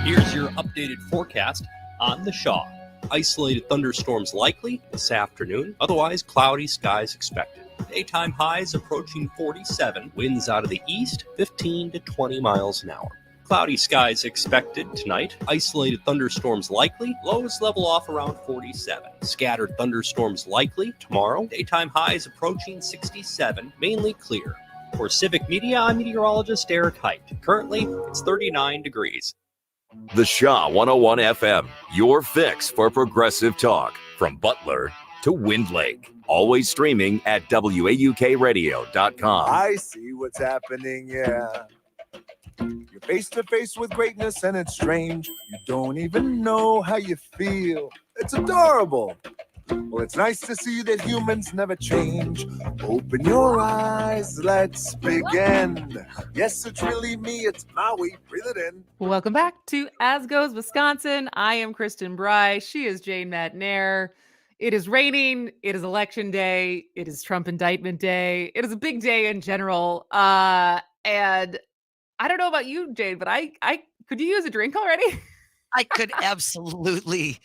Here's your updated forecast on the Shaw. Isolated thunderstorms likely this afternoon. Otherwise, cloudy skies expected. Daytime highs approaching 47. Winds out of the east, 15 to 20 miles an hour. Cloudy skies expected tonight. Isolated thunderstorms likely. Lows level off around 47. Scattered thunderstorms likely tomorrow. Daytime highs approaching 67. Mainly clear. For Civic Media, I'm meteorologist Eric Height. Currently, it's 39 degrees. The Shaw 101 FM, your fix for progressive talk. From Butler to Wind Lake. Always streaming at WAUKradio.com. I see what's happening, yeah. You're face to face with greatness and it's strange. You don't even know how you feel. It's adorable. Well, it's nice to see that humans never change. Open your eyes, let's begin. Yes, it's really me, it's Maui. Breathe it in. Welcome back to As Goes Wisconsin. I am Kristen Bry. She is Jane Matnair. It is raining. It is election day. It is Trump indictment day. It is a big day in general. And I don't know about you, Jane, but I could you use a drink already? I could absolutely,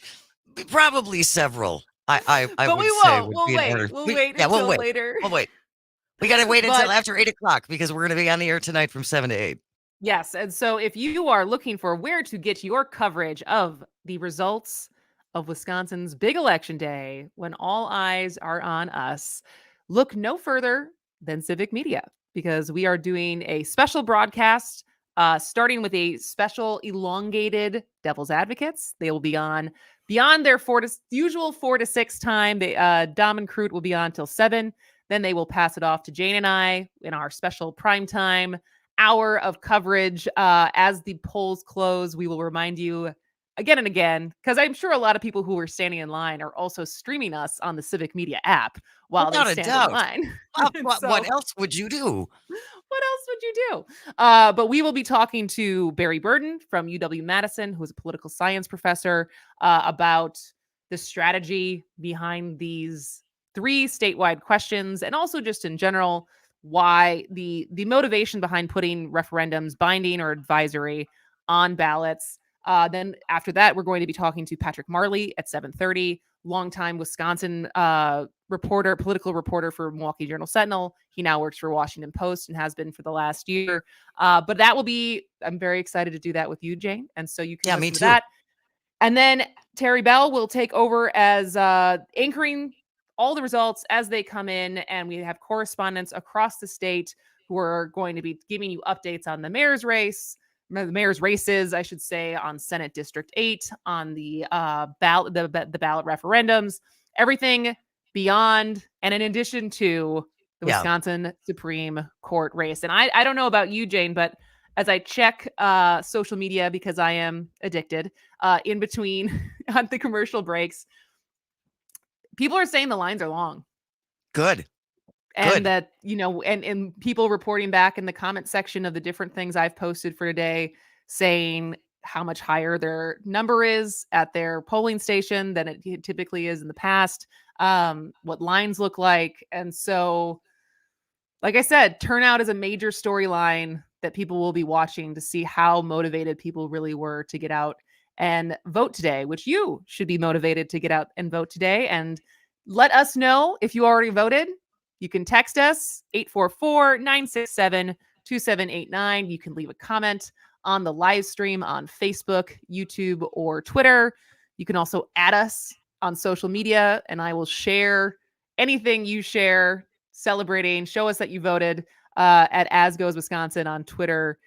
probably several. I but would we say won't. would We'll be in wait. order. We'll wait until later. We'll wait. We got to wait But- until after 8 o'clock because we're going to be on the air tonight from 7 to 8. Yes. And so if you are looking for where to get your coverage of the results of Wisconsin's big election day, when all eyes are on us, look no further than Civic Media, because we are doing a special broadcast starting with a special elongated Devil's Advocates. They will be on beyond their usual 4 to 6 time. Dom and Crute will be on till 7. Then they will pass it off to Jane and I in our special primetime hour of coverage. As the polls close, we will remind you again and again, because I'm sure a lot of people who are standing in line are also streaming us on the Civic Media app while Without they a stand doubt. in line. What else would you do? What else would you do? But we will be talking to Barry Burden from UW-Madison, who is a political science professor, about the strategy behind these 3 statewide questions, and also just in general, why the motivation behind putting referendums, binding or advisory, on ballots. Then after that, we're going to be talking to Patrick Marley at 7:30, longtime Wisconsin political reporter for Milwaukee Journal-Sentinel. He now works for Washington Post and has been for the last year. But that will be, I'm very excited to do that with you, Jane. And so you can listen me to too. that. And then Terry Bell will take over as anchoring all the results as they come in. And we have correspondents across the state who are going to be giving you updates on the mayor's races, I should say, on Senate District 8, on the ballot, the ballot referendums, everything beyond, and in addition to the Wisconsin Supreme Court race. And I don't know about you, Jane, but as I check social media, because I am addicted, in between on the commercial breaks, people are saying the lines are long. Good. And that, and people reporting back in the comment section of the different things I've posted for today, saying how much higher their number is at their polling station than it typically is in the past, what lines look like. And so, like I said, turnout is a major storyline that people will be watching to see how motivated people really were to get out and vote today, which you should be motivated to get out and vote today. And let us know if you already voted. You can text us 844-967-2789. You can leave a comment on the live stream on Facebook, YouTube, or Twitter. You can also add us on social media, and I will share anything you share celebrating. Show us that you voted at As Goes Wisconsin on Twitter,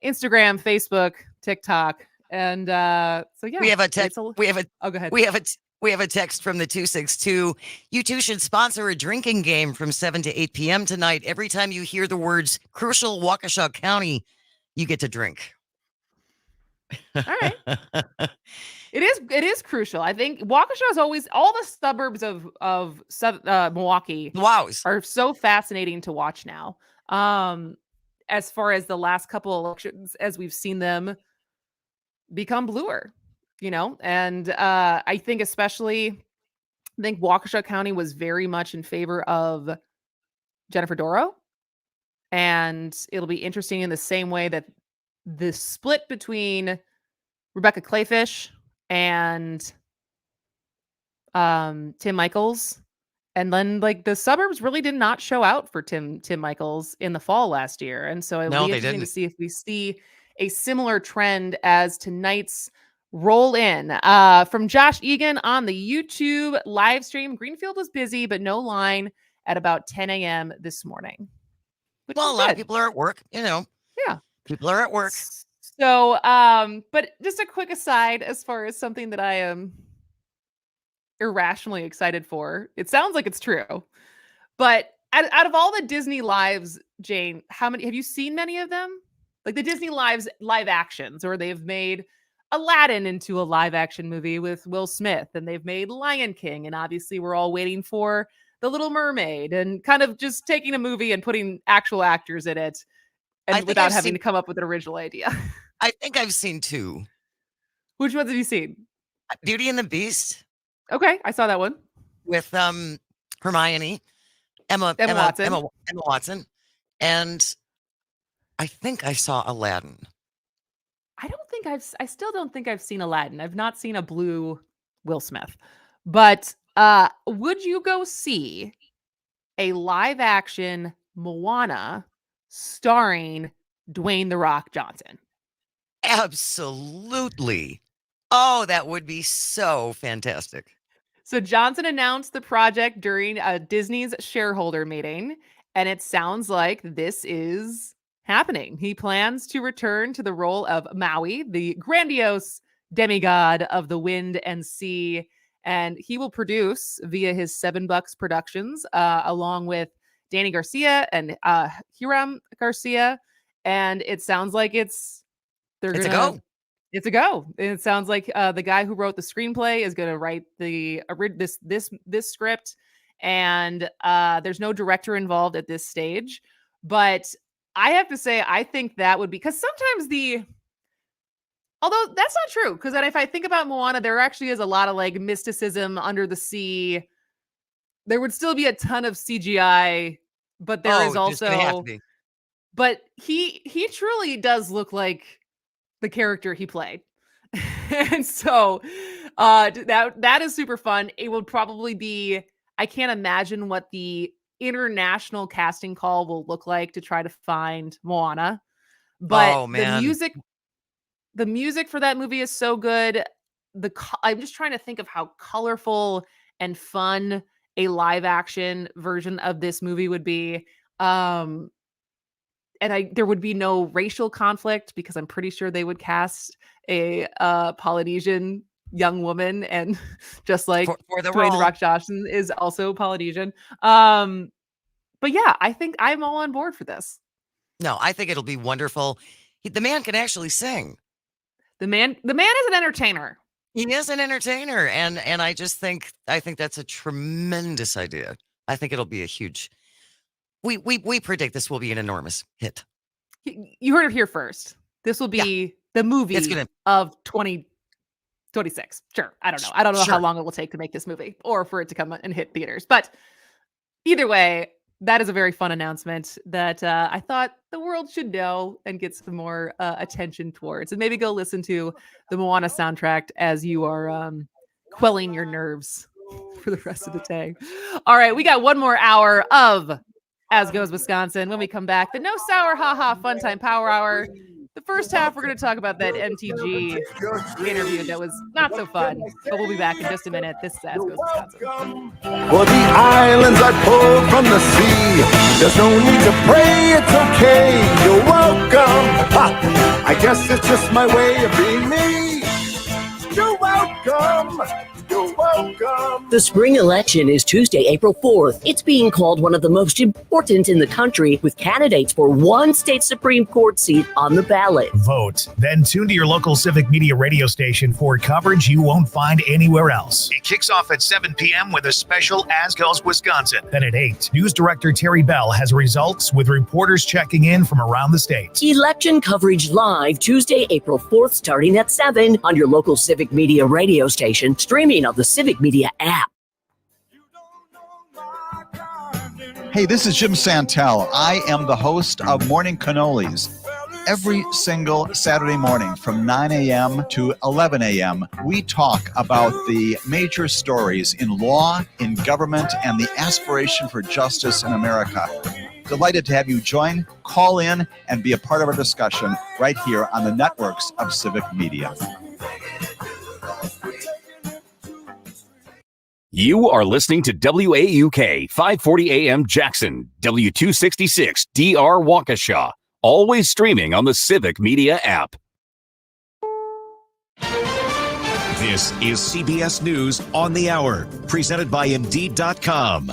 Instagram, Facebook, TikTok. And so, yeah. We have a text. Oh, go ahead. We have a text from the 262. You two should sponsor a drinking game from 7 to 8 p.m. tonight. Every time you hear the words crucial Waukesha County, you get to drink. All right. It is crucial. I think Waukesha is always, all the suburbs of Milwaukee are so fascinating to watch now. As far as the last couple elections, as we've seen them become bluer. And I think Waukesha County was very much in favor of Jennifer Dorow. And it'll be interesting in the same way that the split between Rebecca Clayfish and Tim Michaels. And then like the suburbs really did not show out for Tim Michaels in the fall last year. And so it'll be interesting to see if we see a similar trend as tonight's roll in. From Josh Egan on the YouTube live stream, Greenfield was busy, but no line at about 10 a.m. this morning. Well, a lot of people are at work, Yeah. People are at work. So, but just a quick aside as far as something that I am irrationally excited for. It sounds like it's true. But out of all the Disney lives, Jane, how many have you seen many of them? Like the Disney live actions, or they've made Aladdin into a live action movie with Will Smith, and they've made Lion King, and obviously we're all waiting for The Little Mermaid, and kind of just taking a movie and putting actual actors in it, and without having to come up with an original idea. I think I've seen 2. Which ones have you seen? Beauty and the Beast. Okay, I saw that one with Hermione, Emma Watson, and I think I saw Aladdin. I still don't think I've seen Aladdin. I've not seen a blue Will Smith. But would you go see a live action Moana starring Dwayne The Rock Johnson? Absolutely. Oh, that would be so fantastic. So Johnson announced the project during Disney's shareholder meeting, and it sounds like this is happening. He plans to return to the role of Maui, the grandiose demigod of the wind and sea, and he will produce via his $7 Productions, along with Danny Garcia and Hiram Garcia, and it sounds like it's a go. It's a go. It sounds like the guy who wrote the screenplay is going to write this script, and there's no director involved at this stage. But I have to say, I think that would be, because sometimes although that's not true, because if I think about Moana, there actually is a lot of like mysticism under the sea. There would still be a ton of CGI, but there is also, but he truly does look like the character he played. And so that is super fun. It would probably be, I can't imagine what the international casting call will look like to try to find Moana. But the music for that movie is so good. I'm just trying to think of how colorful and fun a live action version of this movie would be. And there would be no racial conflict, because I'm pretty sure they would cast a Polynesian young woman, and just like for the Dwayne role. The Rock Johnson is also Polynesian. But yeah, I think I'm all on board for this. No, I think it'll be wonderful. The man can actually sing. The man is an entertainer. He is an entertainer, and I think that's a tremendous idea. I think it'll be a huge. We predict this will be an enormous hit. You heard it here first. This will be the movie of 2026. Sure. I don't know. I don't know how long it will take to make this movie or for it to come and hit theaters. But either way, that is a very fun announcement that I thought the world should know and get some more attention towards. And maybe go listen to the Moana soundtrack as you are quelling your nerves for the rest of the day. All right. We got one more hour of As Goes Wisconsin. When we come back, the No Sour Haha Fun Time Power Hour. The first half, we're going to talk about that MTG interview that was not so fun, but we'll be back in just a minute. This is As Goes Wisconsin. For the islands I pulled from the sea, there's no need to pray, it's okay, you're welcome. Ha! I guess it's just my way of being me. You're welcome. You're welcome. The spring election is Tuesday, April 4th. It's being called one of the most important in the country, with candidates for one state Supreme Court seat on the ballot. Vote. Then tune to your local Civic Media radio station for coverage you won't find anywhere else. It kicks off at 7 p.m. with a special As Goes Wisconsin. Then at 8, News Director Terry Bell has results with reporters checking in from around the state. Election coverage live Tuesday, April 4th, starting at 7 on your local Civic Media radio station, streaming on the Civic Media app. Hey, this is Jim Santel. I am the host of Morning Cannolis. Every single Saturday morning from 9 a.m. to 11 a.m., we talk about the major stories in law, in government, and the aspiration for justice in America. Delighted to have you join, call in, and be a part of our discussion right here on the networks of Civic Media. You are listening to WAUK 540 AM Jackson, W266 DR Waukesha, always streaming on the Civic Media app. This is CBS News on the Hour, presented by Indeed.com.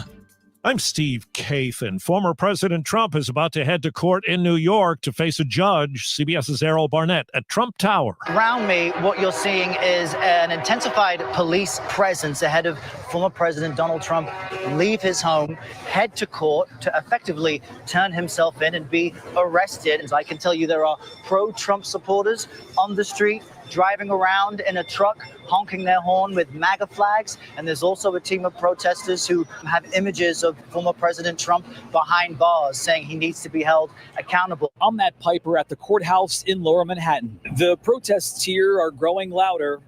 I'm Steve Kathan. Former President Trump is about to head to court in New York to face a judge. CBS's Errol Barnett at Trump Tower. Around me, what you're seeing is an intensified police presence ahead of former President Donald Trump leave his home, head to court to effectively turn himself in and be arrested. As I can tell you, there are pro-Trump supporters on the street, driving around in a truck, honking their horn with MAGA flags. And there's also a team of protesters who have images of former President Trump behind bars saying he needs to be held accountable. I'm Matt Piper at the courthouse in Lower Manhattan. The protests here are growing louder.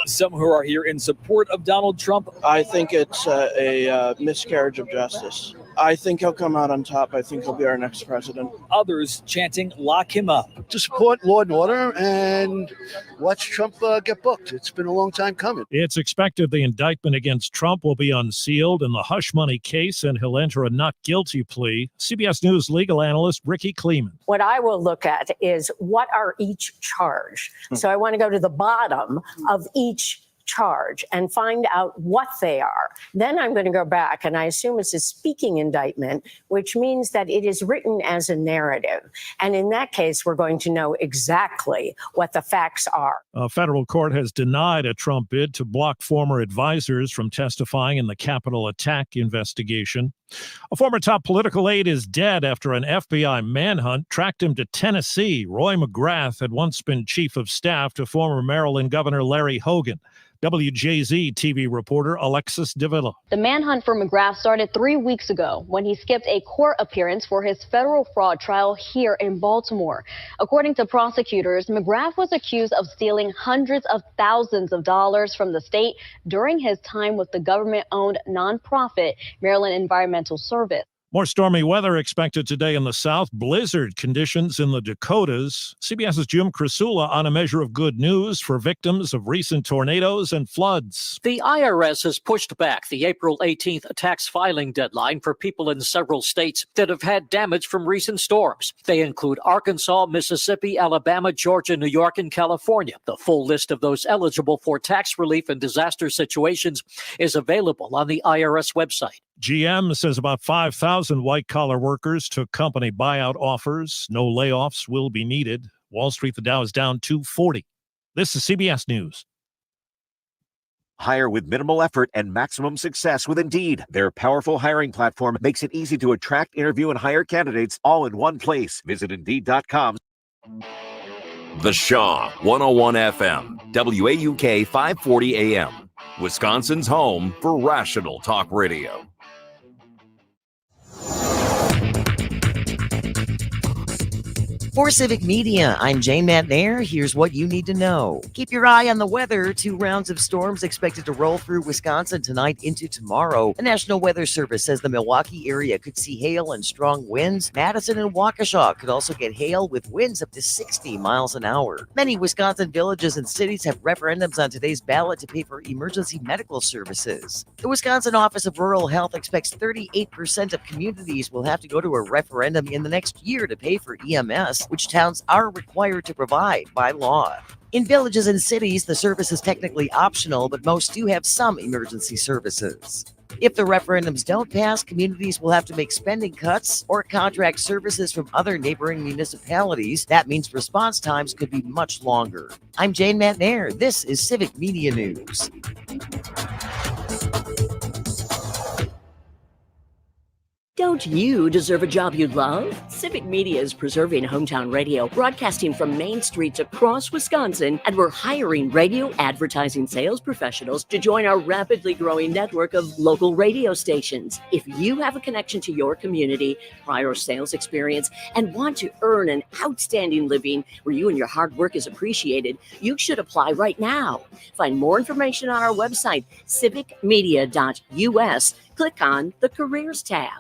Some who are here in support of Donald Trump. I think it's a miscarriage of justice. I think he'll come out on top. I think he'll be our next president. Others chanting, lock him up. To support law and order and watch Trump get booked. It's been a long time coming. It's expected the indictment against Trump will be unsealed in the hush money case, and he'll enter a not guilty plea. CBS News legal analyst Ricky Kleeman. What I will look at is what are each charge. So I want to go to the bottom of each charge and find out what they are. Then I'm going to go back, and I assume it's a speaking indictment, which means that it is written as a narrative. And in that case, we're going to know exactly what the facts are. A federal court has denied a Trump bid to block former advisors from testifying in the Capitol attack investigation. A former top political aide is dead after an FBI manhunt tracked him to Tennessee. Roy McGrath had once been chief of staff to former Maryland Governor Larry Hogan. WJZ TV reporter Alexis Davila. The manhunt for McGrath started 3 weeks ago when he skipped a court appearance for his federal fraud trial here in Baltimore. According to prosecutors, McGrath was accused of stealing hundreds of thousands of dollars from the state during his time with the government-owned nonprofit Maryland Environmental Service. More stormy weather expected today in the south. Blizzard conditions in the Dakotas. CBS's Jim Krasula on a measure of good news for victims of recent tornadoes and floods. The IRS has pushed back the April 18th tax filing deadline for people in several states that have had damage from recent storms. They include Arkansas, Mississippi, Alabama, Georgia, New York, and California. The full list of those eligible for tax relief in disaster situations is available on the IRS website. GM says about 5,000 white-collar workers took company buyout offers. No layoffs will be needed. Wall Street, the Dow is down 240. This is CBS News. Hire with minimal effort and maximum success with Indeed. Their powerful hiring platform makes it easy to attract, interview, and hire candidates all in one place. Visit Indeed.com. The Shaw 101 FM, WAUK 540 AM, Wisconsin's home for rational talk radio. For Civic Media, I'm Jane McNair. Here's what you need to know. Keep your eye on the weather. 2 rounds of storms expected to roll through Wisconsin tonight into tomorrow. The National Weather Service says the Milwaukee area could see hail and strong winds. Madison and Waukesha could also get hail with winds up to 60 miles an hour. Many Wisconsin villages and cities have referendums on today's ballot to pay for emergency medical services. The Wisconsin Office of Rural Health expects 38% of communities will have to go to a referendum in the next year to pay for EMS, which towns are required to provide by law. In villages and cities, the service is technically optional, but most do have some emergency services. If the referendums don't pass, communities will have to make spending cuts or contract services from other neighboring municipalities. That means response times could be much longer. I'm Jane McNair. This is Civic Media News. Don't Don't you deserve a job you love? Civic Media is preserving hometown radio, broadcasting from main streets across Wisconsin, and we're hiring radio advertising sales professionals to join our rapidly growing network of local radio stations. If you have a connection to your community, prior sales experience, and want to earn an outstanding living where you and your hard work is appreciated, you should apply right now. Find more information on our website, civicmedia.us. Click on the Careers tab.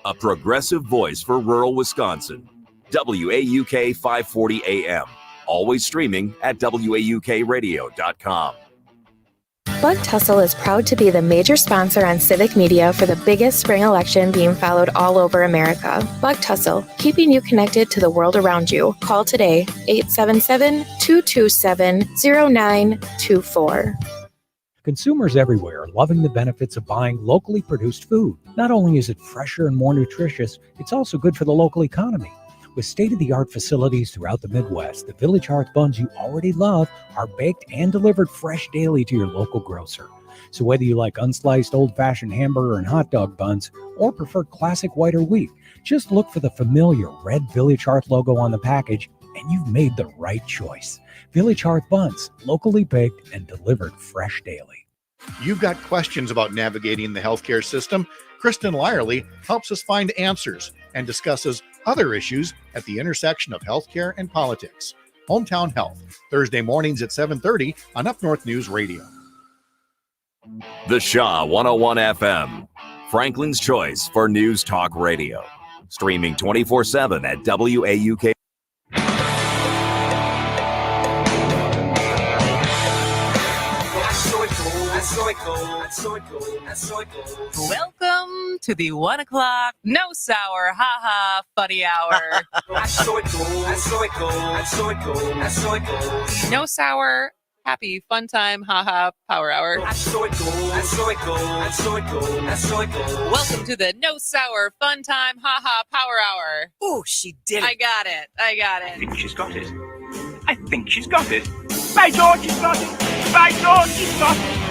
A progressive voice for rural Wisconsin. WAUK 540 AM. Always streaming at WAUKradio.com. Buck Tussle is proud to be the major sponsor on Civic Media for the biggest spring election being followed all over America. Buck Tussle, keeping you connected to the world around you. Call today, 877-227-0924. Consumers everywhere are loving the benefits of buying locally produced food. Not only is it fresher and more nutritious, it's also good for the local economy. With state-of-the-art facilities throughout the Midwest, the Village Hearth buns you already love are baked and delivered fresh daily to your local grocer. So whether you like unsliced old-fashioned hamburger and hot dog buns or prefer classic white or wheat, just look for the familiar red Village Hearth logo on the package and you've made the right choice. Village Hearth buns, locally baked and delivered fresh daily. You've got questions about navigating the healthcare system? Kristen Lyerly helps us find answers and discusses other issues at the intersection of healthcare and politics. Hometown Health, Thursday mornings at 7:30 on Up North News Radio. The Shaw 101 FM. Franklin's choice for news talk radio. Streaming 24/7 at WAUK. Welcome to the 1 o'clock no sour haha funny hour. No sour happy fun time haha power hour. Welcome to the no sour fun time haha power hour. Oh, she did it. I got it. I think she's got it. By George, she's got it. By George, she's got it.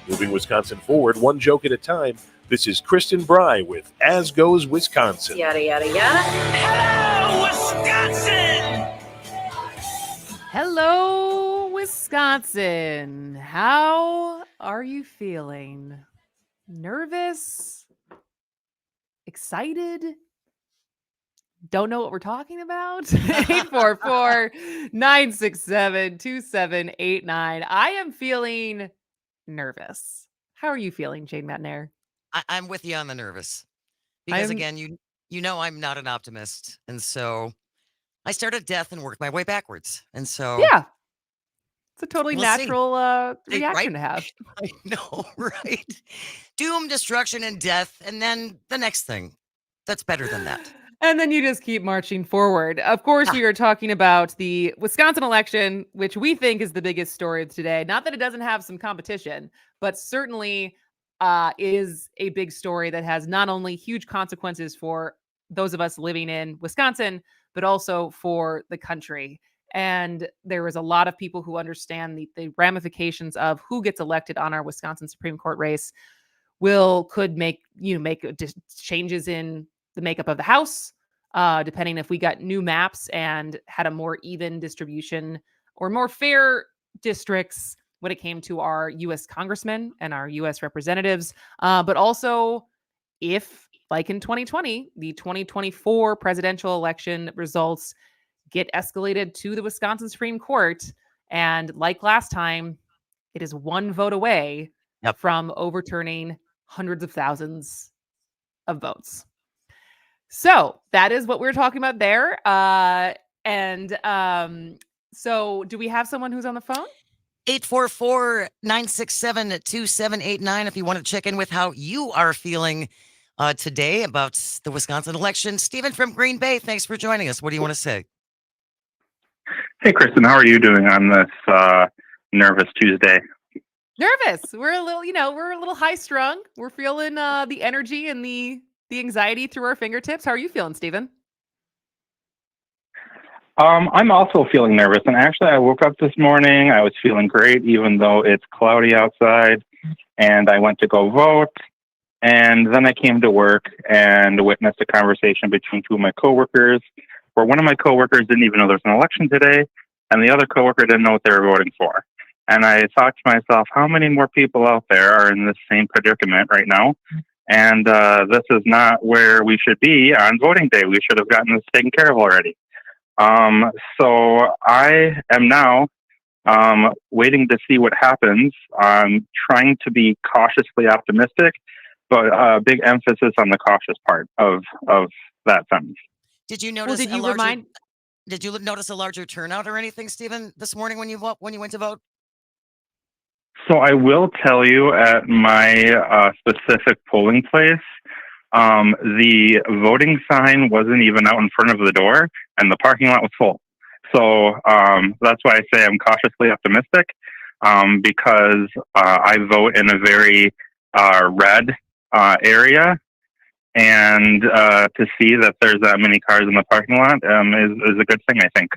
Moving Wisconsin forward, one joke at a time. This is Kristen Bry with As Goes Wisconsin. Yada, yada, yada. Hello, Wisconsin! Hello, Wisconsin. How are you feeling? Nervous? Excited? Don't know what we're talking about? 844-967-2789. I am feeling nervous. How are you feeling, Jane Matnair? I'm with you on the nervous. Because again, you know I'm not an optimist. And so I start at death and work my way backwards. And so yeah. It's a totally we'll natural reaction right? to have. I know, right? Doom, destruction, and death, and then the next thing. That's better than that. And then you just keep marching forward. Of course, we are talking about the Wisconsin election, which we think is the biggest story of today. Not that it doesn't have some competition, but certainly is a big story that has not only huge consequences for those of us living in Wisconsin, but also for the country. And there is a lot of people who understand the ramifications of who gets elected on our Wisconsin Supreme Court race could make changes in the makeup of the House, depending if we got new maps and had a more even distribution or more fair districts when it came to our U.S. congressmen and our U.S. representatives. But also if, like in 2020, the 2024 presidential election results get escalated to the Wisconsin Supreme Court. And like last time, it is one vote away from overturning hundreds of thousands of votes. So that is what we're talking about there. So do we have someone who's on the phone? 844-967-2789 if you want to check in with how you are feeling today about the Wisconsin election. Stephen from Green Bay, thanks for joining us. What do you want to say? Hey, Kristen, how are you doing on this nervous Tuesday? Nervous. We're a little high strung. We're feeling the energy and the anxiety through our fingertips. How are you feeling, Stephen? I'm also feeling nervous. And actually, I woke up this morning. I was feeling great, even though it's cloudy outside. And I went to go vote. And then I came to work and witnessed a conversation between two of my coworkers, where one of my coworkers didn't even know there was an election today, and the other coworker didn't know what they were voting for. And I thought to myself, how many more people out there are in this same predicament right now? And this is not where we should be on voting day. We should have gotten this taken care of already. So I am now waiting to see what happens. I'm trying to be cautiously optimistic, but a big emphasis on the cautious part of that sentence. Did you notice Did you notice a larger turnout or anything, Stephen, this morning when you went to vote? So I will tell you, at my specific polling place, the voting sign wasn't even out in front of the door, and the parking lot was full. So that's why I say I'm cautiously optimistic, because I vote in a very red area, and to see that there's that many cars in the parking lot is a good thing, I think.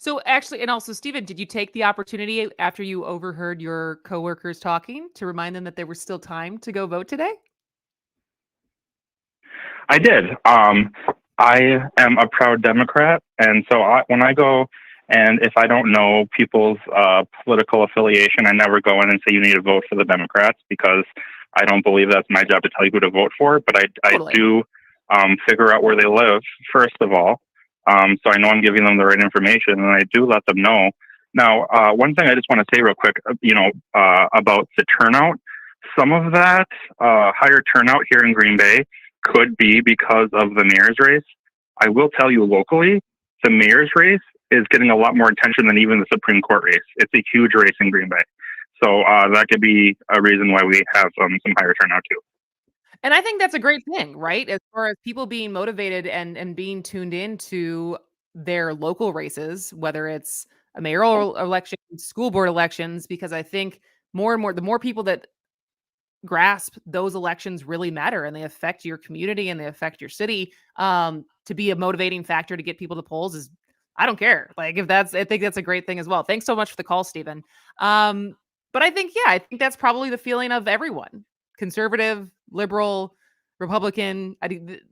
So actually, and also, Stephen, did you take the opportunity after you overheard your coworkers talking to remind them that there was still time to go vote today? I did. I am a proud Democrat, and so when I go, and if I don't know people's political affiliation, I never go in and say you need to vote for the Democrats, because I don't believe that's my job to tell you who to vote for. But I do figure out where they live, first of all. So I know I'm giving them the right information, and I do let them know. Now, one thing I just want to say real quick, about the turnout. Some of that higher turnout here in Green Bay could be because of the mayor's race. I will tell you, locally, the mayor's race is getting a lot more attention than even the Supreme Court race. It's a huge race in Green Bay. So that could be a reason why we have some higher turnout too. And I think that's a great thing, right? As far as people being motivated and being tuned into their local races, whether it's a mayoral election, school board elections, because I think more and more, the more people that grasp those elections really matter, and they affect your community and they affect your city, to be a motivating factor to get people to polls is, I don't care. Like, I think that's a great thing as well. Thanks so much for the call, Stephen. But I think that's probably the feeling of everyone. Conservative, liberal, Republican.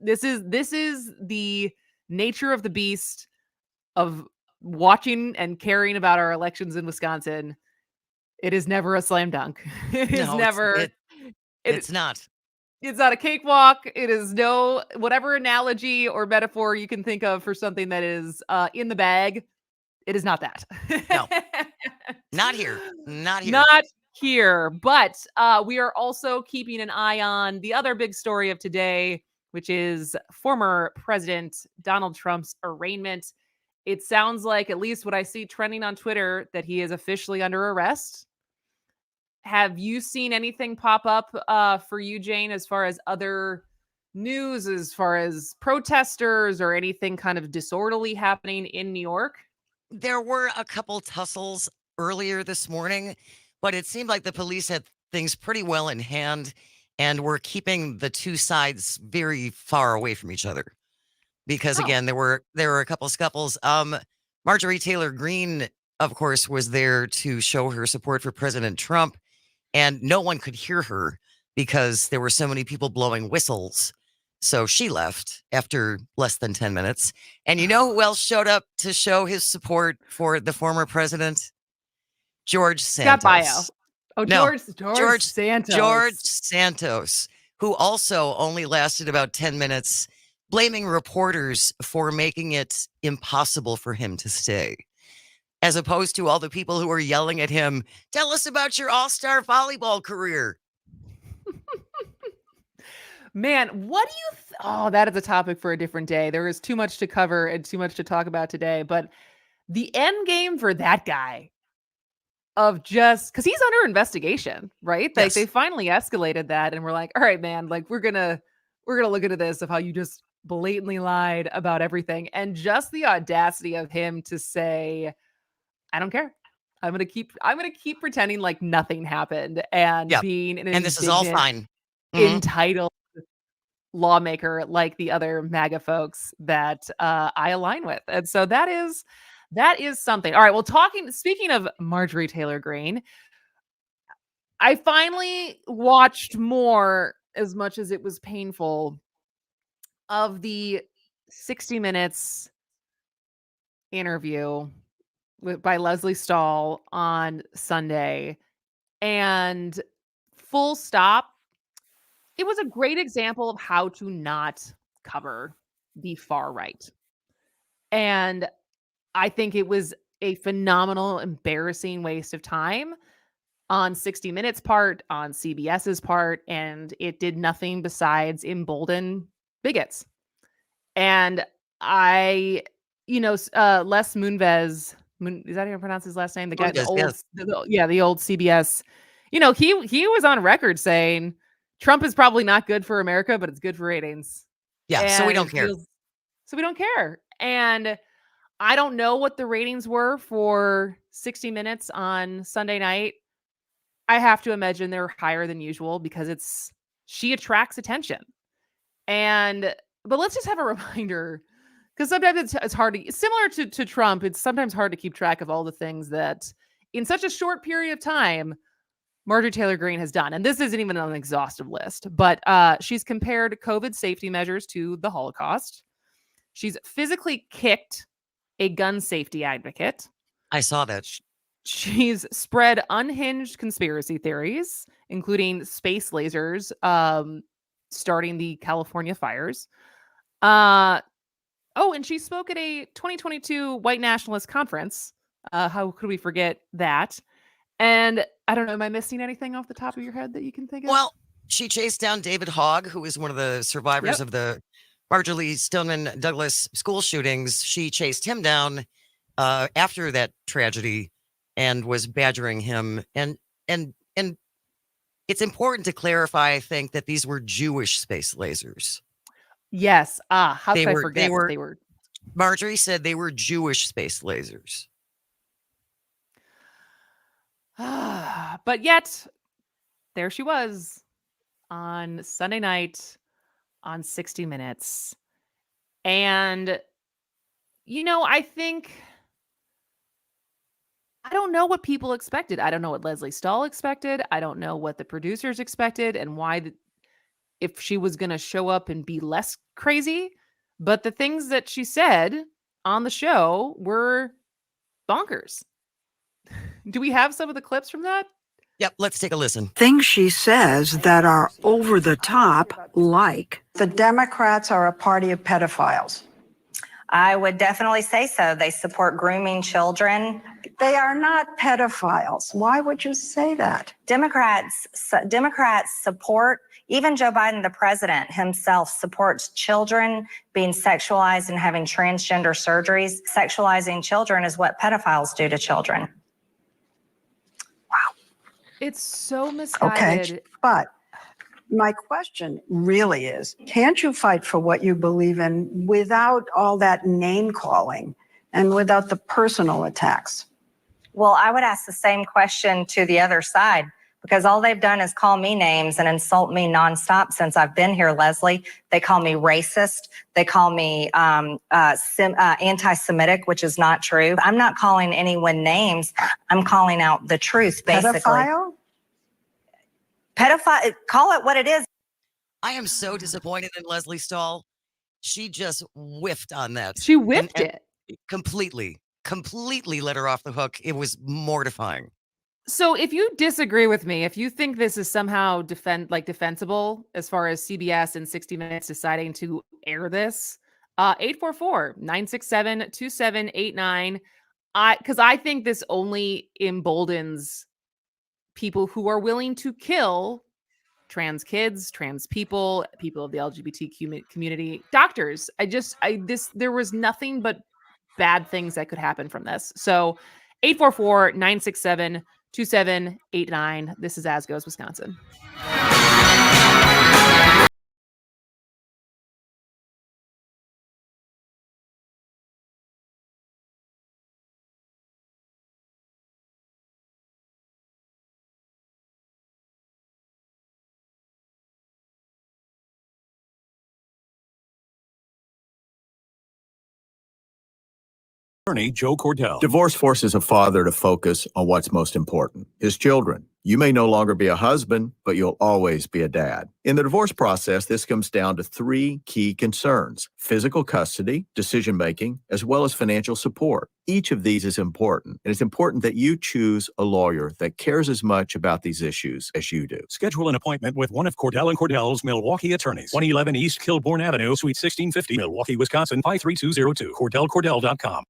This is the nature of the beast of watching and caring about our elections in Wisconsin. It is never a slam dunk. It's never. It's not. It's not a cakewalk. It is no whatever analogy or metaphor you can think of for something that is in the bag. It is not that. No, not here. Not here. Not here. But we are also keeping an eye on the other big story of today, which is former President Donald Trump's arraignment. It sounds like, at least what I see trending on Twitter, that he is officially under arrest. Have you seen anything pop up for you, Jane, as far as other news, as far as protesters or anything kind of disorderly happening in New York? There were a couple tussles earlier this morning, but it seemed like the police had things pretty well in hand and were keeping the two sides very far away from each other. Because again, there were a couple scuffles. Marjorie Taylor Greene, of course, was there to show her support for President Trump, and no one could hear her because there were so many people blowing whistles. So she left after less than 10 minutes. And you know who else showed up to show his support for the former president? George Santos. Got bio. Oh, No, George Santos. George Santos, who also only lasted about 10 minutes, blaming reporters for making it impossible for him to stay, as opposed to all the people who were yelling at him, tell us about your all-star volleyball career. Man, what do you that is a topic for a different day. There is too much to cover and too much to talk about today, but the end game for that guy of just, because he's under investigation, right? Like, they finally escalated that, and we're like, all right, man, like, we're gonna look into this, of how you just blatantly lied about everything, and just the audacity of him to say, I don't care. I'm gonna keep pretending like nothing happened, and being an this is all fine. entitled lawmaker like the other MAGA folks that I align with. And so that is something. All right. Well, speaking of Marjorie Taylor Greene, I finally watched more, as much as it was painful, of the 60 Minutes interview by Leslie Stahl on Sunday. And full stop, it was a great example of how to not cover the far right. And I think it was a phenomenal, embarrassing waste of time on 60 Minutes' part, on CBS's part, and it did nothing besides embolden bigots. And Les Moonves, is that how you pronounce his last name? The guy, the old, Yes. the old CBS. He was on record saying Trump is probably not good for America, but it's good for ratings. Yeah, so we don't care. So we don't care. And I don't know what the ratings were for 60 Minutes on Sunday night. I have to imagine they're higher than usual because she attracts attention. But let's just have a reminder, because sometimes it's hard to, similar to Trump, it's sometimes hard to keep track of all the things that in such a short period of time Marjorie Taylor Greene has done. And this isn't even an exhaustive list, but she's compared COVID safety measures to the Holocaust. She's physically kicked a gun safety advocate. I saw that. She's spread unhinged conspiracy theories, including space lasers starting the California fires. And she spoke at a 2022 white nationalist conference. How could we forget that? And I don't know, am I missing anything off the top of your head that you can think of? Well, she chased down David Hogg, who was one of the survivors of the Marjorie Stoneman Douglas school shootings. She chased him down after that tragedy and was badgering him. And it's important to clarify, I think, that these were Jewish space lasers. Yes. How could I forget they were? Marjorie said they were Jewish space lasers. But yet, there she was on Sunday night on 60 Minutes. And, I don't know what people expected. I don't know what Leslie Stahl expected. I don't know what the producers expected and why, if she was going to show up and be less crazy. But the things that she said on the show were bonkers. Do we have some of the clips from that? Yep, let's take a listen. Things she says that are over the top, like the Democrats are a party of pedophiles. I would definitely say so. They support grooming children. They are not pedophiles. Why would you say that? Democrats support, even Joe Biden, the president himself, supports children being sexualized and having transgender surgeries. Sexualizing children is what pedophiles do to children. It's so misguided. Okay, but my question really is, can't you fight for what you believe in without all that name calling and without the personal attacks? Well, I would ask the same question to the other side, because all they've done is call me names and insult me nonstop since I've been here, Leslie. They call me racist. They call me anti-Semitic, which is not true. I'm not calling anyone names. I'm calling out the truth, basically. Pedophile, call it what it is. I am so disappointed in Leslie Stahl. She just whiffed on that. She whiffed it. Completely let her off the hook. It was mortifying. So if you disagree with me, if you think this is somehow defensible as far as CBS and 60 Minutes deciding to air this, 844-967-2789. Because I think this only emboldens people who are willing to kill trans kids, trans people, people of the LGBT community, doctors. There was nothing but bad things that could happen from this. So 844-967-2789. This is As Goes Wisconsin. Attorney Joe Cordell. Divorce forces a father to focus on what's most important, his children. You may no longer be a husband, but you'll always be a dad. In the divorce process, this comes down to 3 key concerns: physical custody, decision-making, as well as financial support. Each of these is important, and it's important that you choose a lawyer that cares as much about these issues as you do. Schedule an appointment with one of Cordell & Cordell's Milwaukee attorneys. 111 East Kilbourne Avenue, Suite 1650, Milwaukee, Wisconsin, 53202. CordellCordell.com.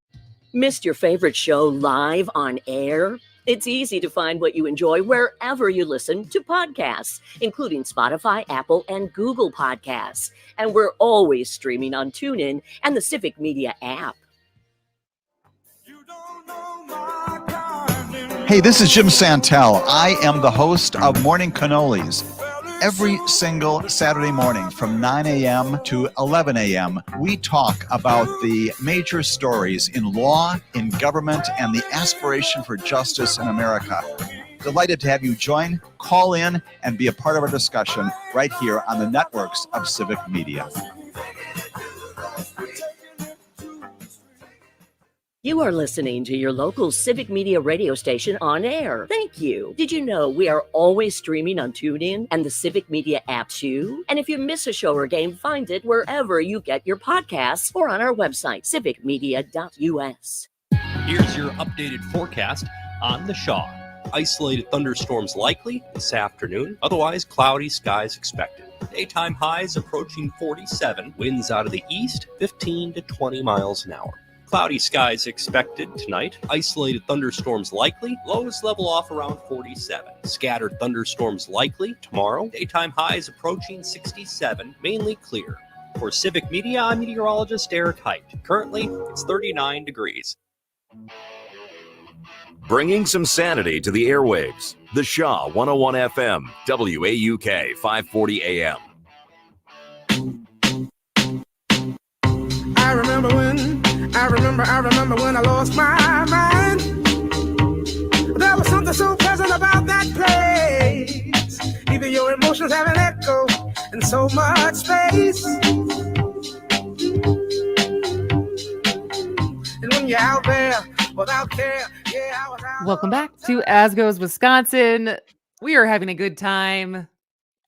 Missed your favorite show live on air? It's easy to find what you enjoy wherever you listen to podcasts, including Spotify, Apple, and Google Podcasts. And we're always streaming on TuneIn and the Civic Media app. Hey, this is Jim Santel. I am the host of Morning Cannolis. Every single Saturday morning from 9 a.m. to 11 a.m., we talk about the major stories in law, in government, and the aspiration for justice in America. Delighted to have you join, call in, and be a part of our discussion right here on the networks of Civic Media. You are listening to your local Civic Media radio station on air. Thank you. Did you know we are always streaming on TuneIn and the Civic Media app too? And if you miss a show or game, find it wherever you get your podcasts or on our website, civicmedia.us. Here's your updated forecast on the Shaw. Isolated thunderstorms likely this afternoon. Otherwise, cloudy skies expected. Daytime highs approaching 47. Winds out of the east, 15 to 20 miles an hour. Cloudy skies expected tonight. Isolated thunderstorms likely. Lows level off around 47. Scattered thunderstorms likely tomorrow. Daytime highs approaching 67. Mainly clear. For Civic Media, I'm meteorologist Eric Height. Currently, it's 39 degrees. Bringing some sanity to the airwaves. The Shaw 101 FM, WAUK 540 AM. I remember when I lost my mind. There was something so pleasant about that place. Even your emotions have an echo in so much space. And when you're out there without care, yeah, I was out. Welcome back to As Goes Wisconsin. We are having a good time,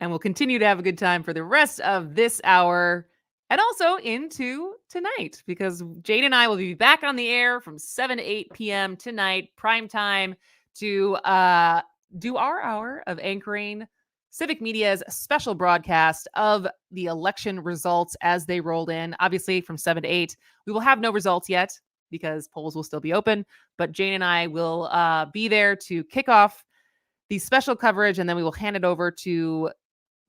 and we'll continue to have a good time for the rest of this hour and also into tonight, because Jane and I will be back on the air from 7 to 8 p.m. tonight, prime time, to do our hour of anchoring Civic Media's special broadcast of the election results as they rolled in. Obviously, from 7 to 8, we will have no results yet because polls will still be open, but Jane and I will be there to kick off the special coverage, and then we will hand it over to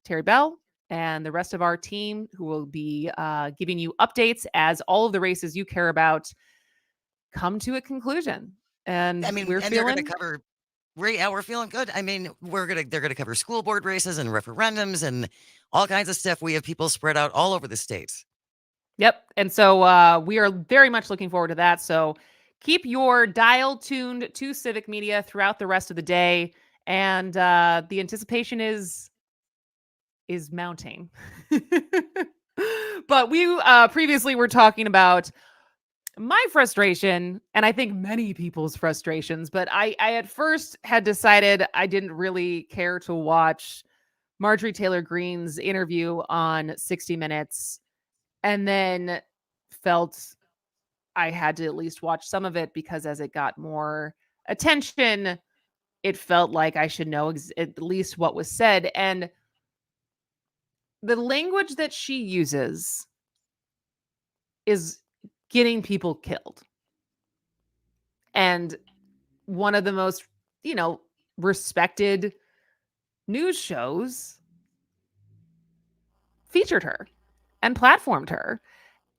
Terry Bell and the rest of our team, who will be giving you updates as all of the races you care about come to a conclusion. And I mean, we're they're going to cover. Yeah, we're feeling good. I mean, they're gonna cover school board races and referendums and all kinds of stuff. We have people spread out all over the states. Yep. And so we are very much looking forward to that. So keep your dial tuned to Civic Media throughout the rest of the day. And the anticipation is mounting. But we previously were talking about my frustration, and I think many people's frustrations, but I at first had decided I didn't really care to watch Marjorie Taylor Greene's interview on 60 Minutes, and then felt I had to at least watch some of it because as it got more attention, it felt like I should know at least what was said. And the language that she uses is getting people killed. And one of the most, respected news shows featured her and platformed her.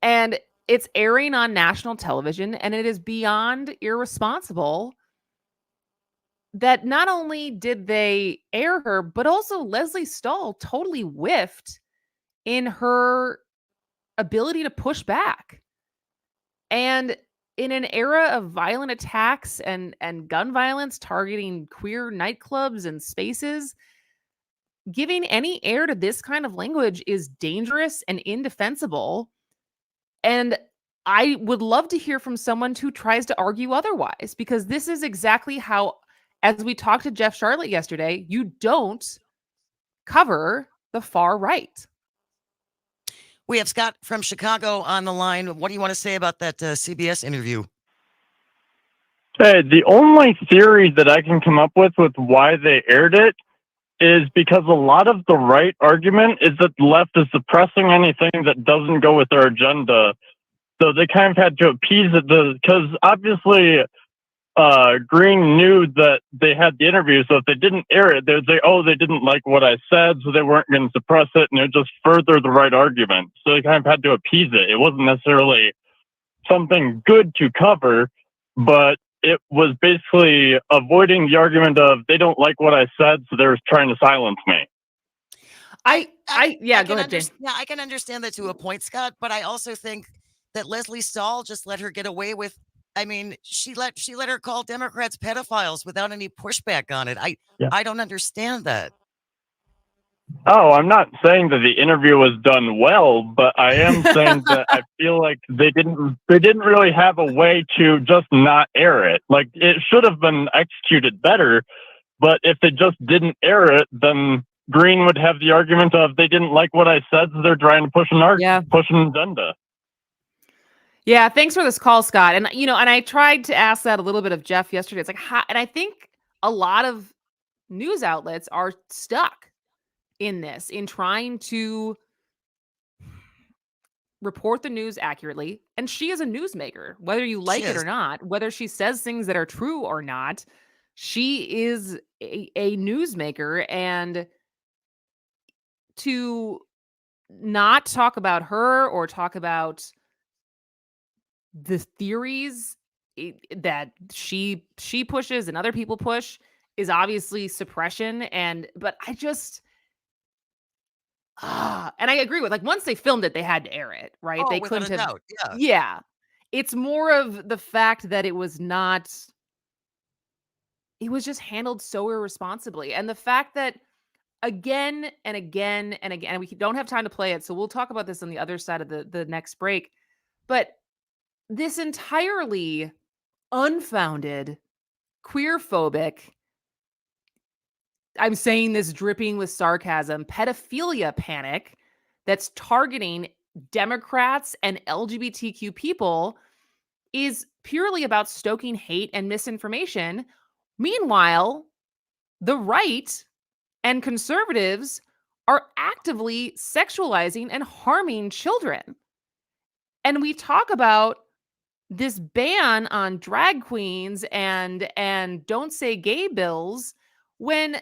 And it's airing on national television, and it is beyond irresponsible that not only did they air her, but also Leslie Stahl totally whiffed in her ability to push back. And in an era of violent attacks and gun violence targeting queer nightclubs and spaces, giving any air to this kind of language is dangerous and indefensible. And I would love to hear from someone who tries to argue otherwise, because this is exactly how as we talked to Jeff Charlotte yesterday, you don't cover the far right. We have Scott from Chicago on the line. What do you want to say about that CBS interview? Hey, the only theory that I can come up with why they aired it is because a lot of the right argument is that the left is suppressing anything that doesn't go with their agenda. So they kind of had to appease it because obviously Green knew that they had the interview. So if they didn't air it, they'd say, oh, they didn't like what I said, so they weren't going to suppress it. And it would just further the right argument. So they kind of had to appease it. It wasn't necessarily something good to cover, but it was basically avoiding the argument of they don't like what I said, so they're trying to silence me. Go ahead, Jane. Yeah, I can understand that to a point, Scott, but I also think that Leslie Stahl just let her get away with. I mean, she let her call Democrats pedophiles without any pushback on it. I don't understand that. Oh, I'm not saying that the interview was done well, but I am saying that I feel like they didn't really have a way to just not air it. Like, it should have been executed better, but if they just didn't air it, then Green would have the argument of they didn't like what I said, so they're trying to push an agenda. Yeah, thanks for this call, Scott. And and I tried to ask that a little bit of Jeff yesterday. It's like, and I think a lot of news outlets are stuck in trying to report the news accurately. And she is a newsmaker, whether you like it or not, whether she says things that are true or not, she is a newsmaker. And to not talk about her or talk about the theories that she pushes and other people push is obviously suppression. But I just... and I agree with, like, once they filmed it, they had to air it, right? Oh, They without couldn't a have. doubt. Yeah. Yeah. It's more of the fact that it was just handled so irresponsibly. And the fact that again and again and again, and we don't have time to play it, so we'll talk about this on the other side of the next break. But this entirely unfounded, queerphobic, I'm saying this dripping with sarcasm, pedophilia panic that's targeting Democrats and LGBTQ people is purely about stoking hate and misinformation. Meanwhile, the right and conservatives are actively sexualizing and harming children. And we talk about this ban on drag queens and don't say gay bills when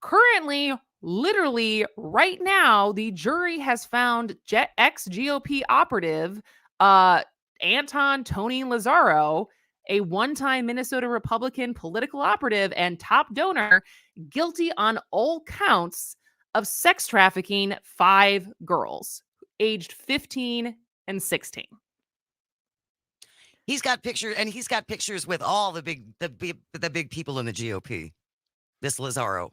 currently, literally right now, the jury has found ex-GOP operative Anton Tony Lazzaro, a one-time Minnesota Republican political operative and top donor, guilty on all counts of sex trafficking 5 girls aged 15 and 16. He's got pictures with all the big people in the GOP. This Lazzaro.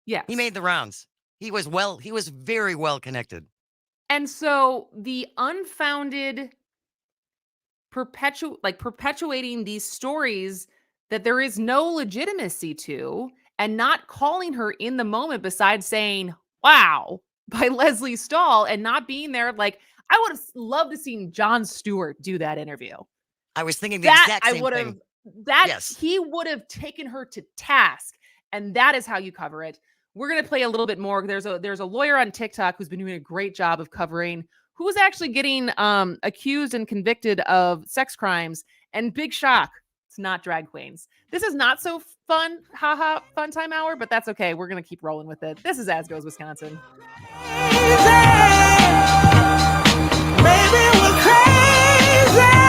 Yeah. He made the rounds. He was very well connected. And so the unfounded perpetuating these stories that there is no legitimacy to, and not calling her in the moment besides saying, wow, by Leslie Stahl, and not being there. Like, I would have loved to see Jon Stewart do that interview. I was thinking the exact same thing. He would have taken her to task. And that is how you cover it. We're going to play a little bit more. There's a lawyer on TikTok who's been doing a great job of covering who's actually getting accused and convicted of sex crimes. And big shock, it's not drag queens. This is not so fun, fun time hour, but that's okay. We're going to keep rolling with it. This is As Goes Wisconsin. Baby, we're crazy.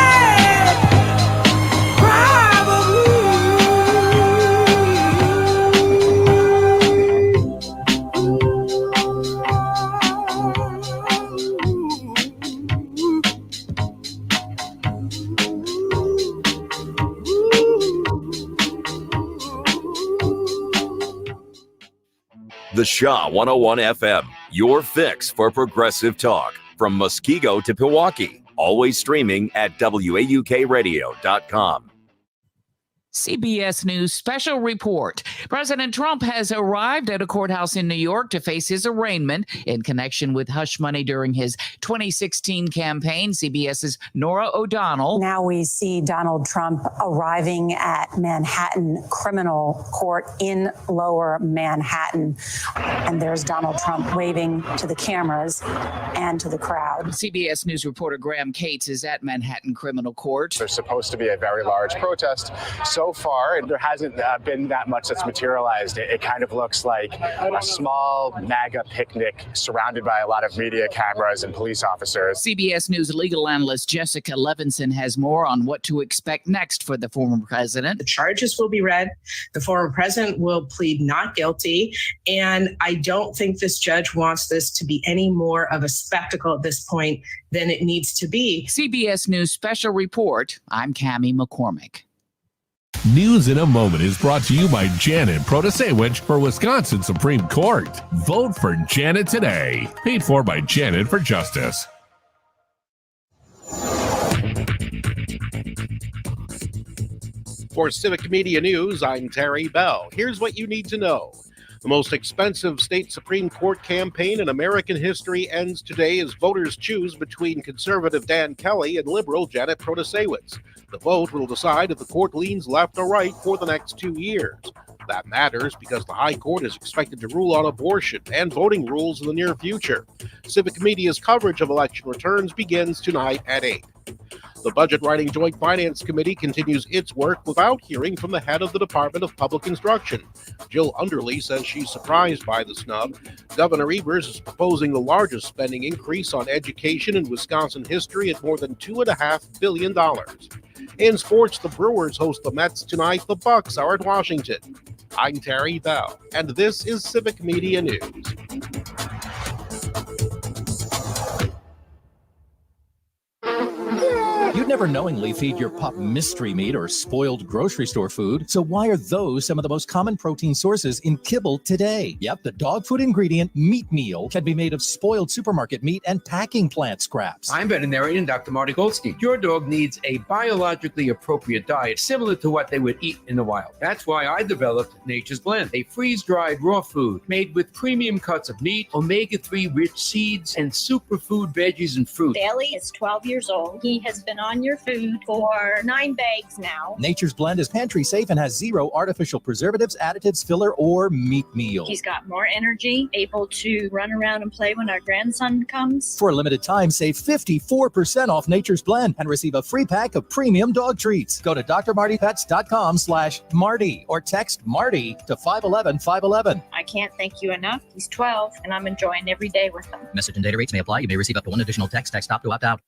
The Shaw 101 FM, your fix for progressive talk. From Muskego to Milwaukee, always streaming at WAUKradio.com. CBS News special report. President Trump has arrived at a courthouse in New York to face his arraignment in connection with hush money during his 2016 campaign. CBS's Nora O'Donnell. Now we see Donald Trump arriving at Manhattan Criminal Court in Lower Manhattan. And there's Donald Trump waving to the cameras and to the crowd. CBS News reporter Graham Cates is at Manhattan Criminal Court. There's supposed to be a very large protest. So far, there hasn't been that much that's materialized. It kind of looks like a small MAGA picnic surrounded by a lot of media cameras and police officers. CBS News legal analyst Jessica Levinson has more on what to expect next for the former president. The charges will be read. The former president will plead not guilty. And I don't think this judge wants this to be any more of a spectacle at this point than it needs to be. CBS News special report. I'm Cammie McCormick. News in a Moment is brought to you by Janet Protasewicz for Wisconsin Supreme Court. Vote for Janet today. Paid for by Janet for Justice. For Civic Media News, I'm Terry Bell. Here's what you need to know. The most expensive state Supreme Court campaign in American history ends today as voters choose between conservative Dan Kelly and liberal Janet Protasewicz. The vote will decide if the court leans left or right for the next 2 years. That matters because the High Court is expected to rule on abortion and voting rules in the near future. Civic Media's coverage of election returns begins tonight at 8. The Budget Writing Joint Finance Committee continues its work without hearing from the head of the Department of Public Instruction. Jill Underly says she's surprised by the snub. Governor Evers is proposing the largest spending increase on education in Wisconsin history at more than $2.5 billion. In sports, the Brewers host the Mets tonight. The Bucks are at Washington. I'm Terry Bell, and this is Civic Media News. You'd never knowingly feed your pup mystery meat or spoiled grocery store food, so why are those some of the most common protein sources in kibble today? Yep, the dog food ingredient meat meal can be made of spoiled supermarket meat and packing plant scraps. I'm veterinarian Dr. Marty Goldstein. Your dog needs a biologically appropriate diet similar to what they would eat in the wild. That's why I developed Nature's Blend, a freeze-dried raw food made with premium cuts of meat, omega-3 rich seeds, and superfood veggies and fruit. Bailey is 12 years old. He has been on your food for 9 bags now. Nature's Blend is pantry safe and has 0 artificial preservatives, additives, filler, or meat meal. He's got more energy, able to run around and play when our grandson comes. For a limited time, save 54% off Nature's Blend and receive a free pack of premium dog treats. Go to drmartypets.com/Marty or text Marty to 511-511. I can't thank you enough. He's 12 and I'm enjoying every day with him. Message and data rates may apply. You may receive up to 1 additional text. Text stop to opt out.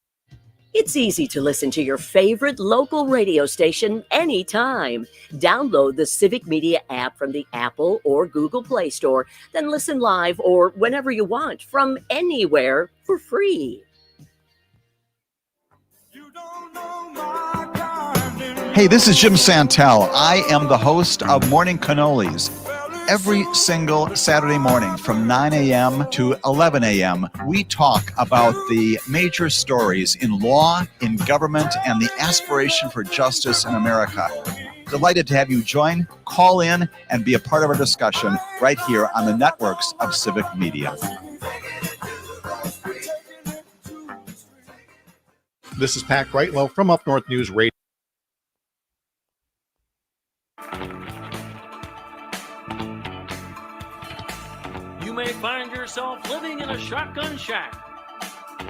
It's easy to listen to your favorite local radio station anytime. Download the Civic Media app from the Apple or Google Play Store, then listen live or whenever you want from anywhere for free. Hey, this is Jim Santel. I am the host of Morning Cannolis. Every single Saturday morning from 9 a.m. to 11 a.m., we talk about the major stories in law, in government, and the aspiration for justice in America. Delighted to have you join, call in, and be a part of our discussion right here on the networks of Civic Media. This is Pat Greitlow from Up North News Radio. You may find yourself living in a shotgun shack,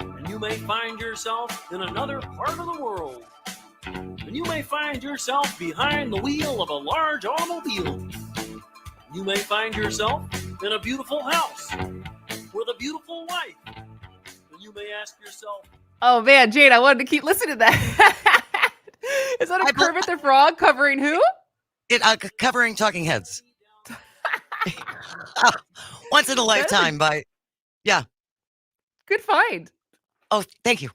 and you may find yourself in another part of the world, and you may find yourself behind the wheel of a large automobile. You may find yourself in a beautiful house with a beautiful wife, and you may ask yourself, oh man, Jade, I wanted to keep listening to that. Is that a Kermit the Frog covering who? Covering Talking Heads. Once in a lifetime by, yeah. Good find. Oh, thank you.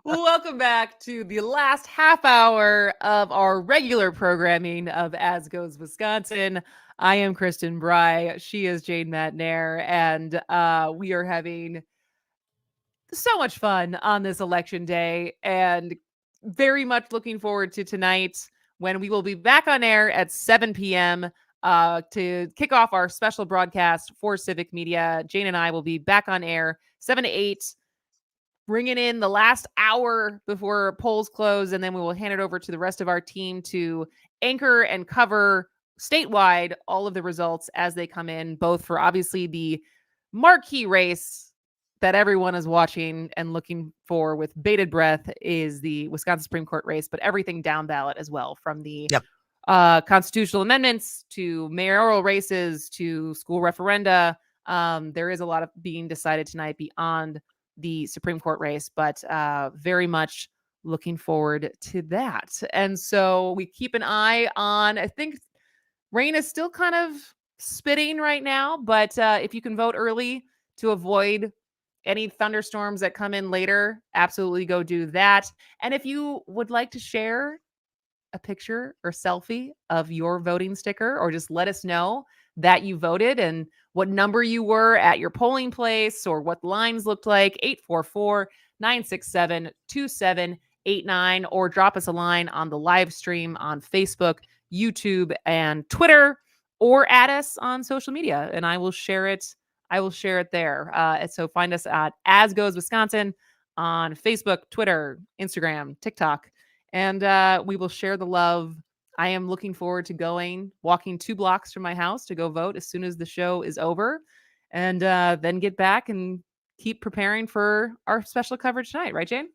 Welcome back to the last half hour of our regular programming of As Goes Wisconsin. I am Kristen Bry. She is Jade Matnair, and we are having so much fun on this election day. And very much looking forward to tonight when we will be back on air at 7 p.m. To kick off our special broadcast for Civic Media. Jane and I will be back on air 7 to 8, bringing in the last hour before polls close, and then we will hand it over to the rest of our team to anchor and cover statewide all of the results as they come in, both for obviously the marquee race that everyone is watching and looking for with bated breath is the Wisconsin Supreme Court race, but everything down ballot as well, from the constitutional amendments to mayoral races to school referenda. There is a lot of being decided tonight beyond the Supreme Court race, but very much looking forward to that. And so we keep an eye on, I think rain is still kind of spitting right now, but if you can vote early to avoid any thunderstorms that come in later, absolutely go do that. And if you would like to share a picture or selfie of your voting sticker, or just let us know that you voted and what number you were at your polling place or what lines looked like, 844-967-2789, or drop us a line on the live stream on Facebook, YouTube, and Twitter, or add us on social media, and I will share it. I will share it there. And so find us at As Goes Wisconsin on Facebook, Twitter, Instagram, TikTok, and we will share the love. I am looking forward to walking 2 blocks from my house to go vote as soon as the show is over, and then get back and keep preparing for our special coverage tonight. Right, Jane?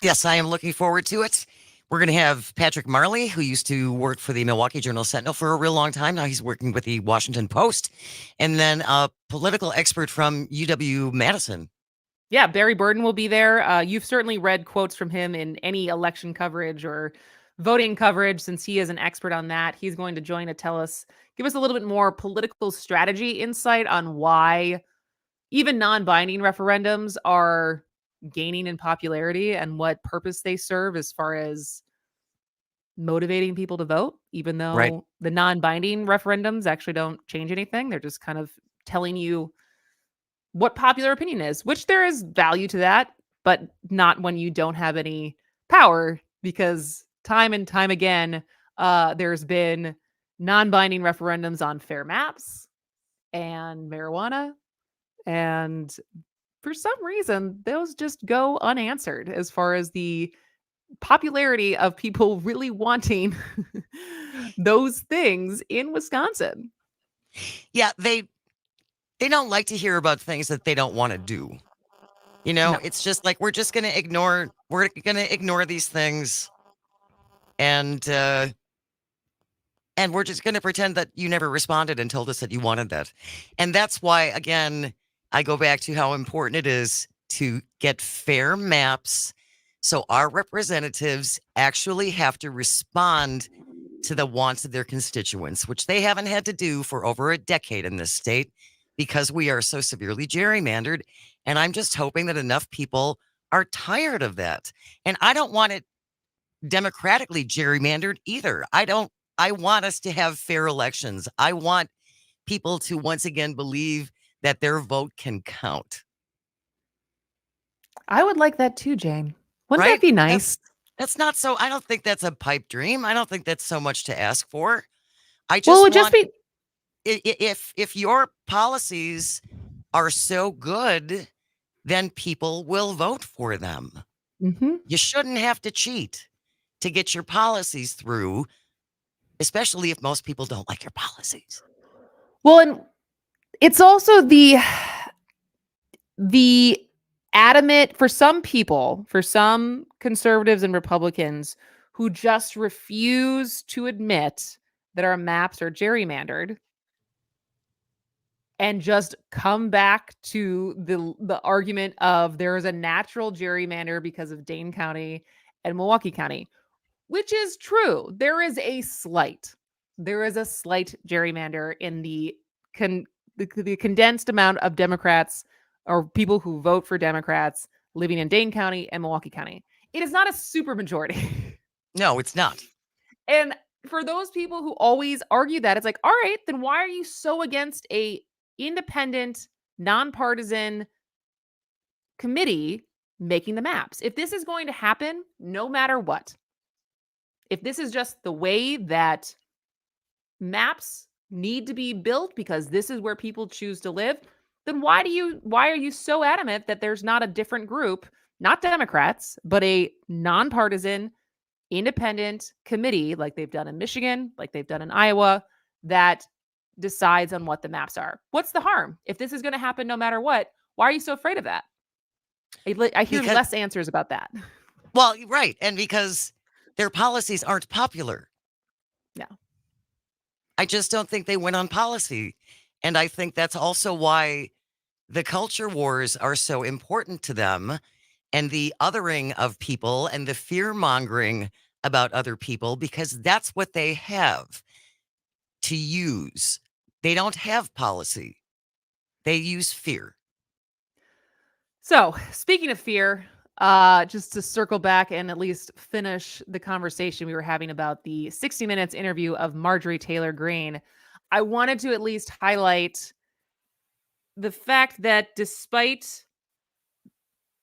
Yes, I am looking forward to it. We're going to have Patrick Marley, who used to work for the Milwaukee Journal-Sentinel for a real long time. Now he's working with the Washington Post. And then a political expert from UW-Madison. Yeah, Barry Burden will be there. You've certainly read quotes from him in any election coverage or voting coverage, since he is an expert on that. He's going to join to give us a little bit more political strategy insight on why even non-binding referendums are gaining in popularity and what purpose they serve as far as motivating people to vote, even though the non-binding referendums actually don't change anything. They're just kind of telling you what popular opinion is, which there is value to that, but not when you don't have any power, because time and time again, there's been non-binding referendums on fair maps and marijuana, and for some reason, those just go unanswered as far as the popularity of people really wanting those things in Wisconsin. Yeah, they don't like to hear about things that they don't want to do. You know, It's just like, we're going to ignore these things, and we're just going to pretend that you never responded and told us that you wanted that. And that's why, again, I go back to how important it is to get fair maps, so our representatives actually have to respond to the wants of their constituents, which they haven't had to do for over a decade in this state because we are so severely gerrymandered. And I'm just hoping that enough people are tired of that. And I don't want it democratically gerrymandered either. I want us to have fair elections. I want people to once again believe that their vote can count. I would like that too, Jane. Wouldn't that be nice? That's not so. I don't think that's a pipe dream. I don't think that's so much to ask for. I just it would be if your policies are so good, then people will vote for them. Mm-hmm. You shouldn't have to cheat to get your policies through, especially if most people don't like your policies. Well, and it's also the adamant, for some people, for some conservatives and Republicans who just refuse to admit that our maps are gerrymandered and just come back to the argument of there is a natural gerrymander because of Dane County and Milwaukee County, which is true. There is a slight gerrymander in the condensed amount of Democrats or people who vote for Democrats living in Dane County and Milwaukee County. It is not a super majority. No, it's not. And for those people who always argue that, it's like, all right, then why are you so against a independent, nonpartisan committee making the maps. If this is going to happen, no matter what, if this is just the way that maps need to be built because this is where people choose to live, then why are you so adamant that there's not a different group, not Democrats, but a nonpartisan, independent committee like they've done in Michigan, like they've done in Iowa, that decides on what the maps are? What's the harm? If this is going to happen no matter what, why are you so afraid of that? I hear less answers about that. Well, right. And because their policies aren't popular. No. I just don't think they win on policy. And I think that's also why the culture wars are so important to them, and the othering of people and the fear mongering about other people, because that's what they have to use. They don't have policy. They use fear. So, speaking of fear, just to circle back and at least finish the conversation we were having about the 60 Minutes interview of Marjorie Taylor Greene, I wanted to at least highlight the fact that despite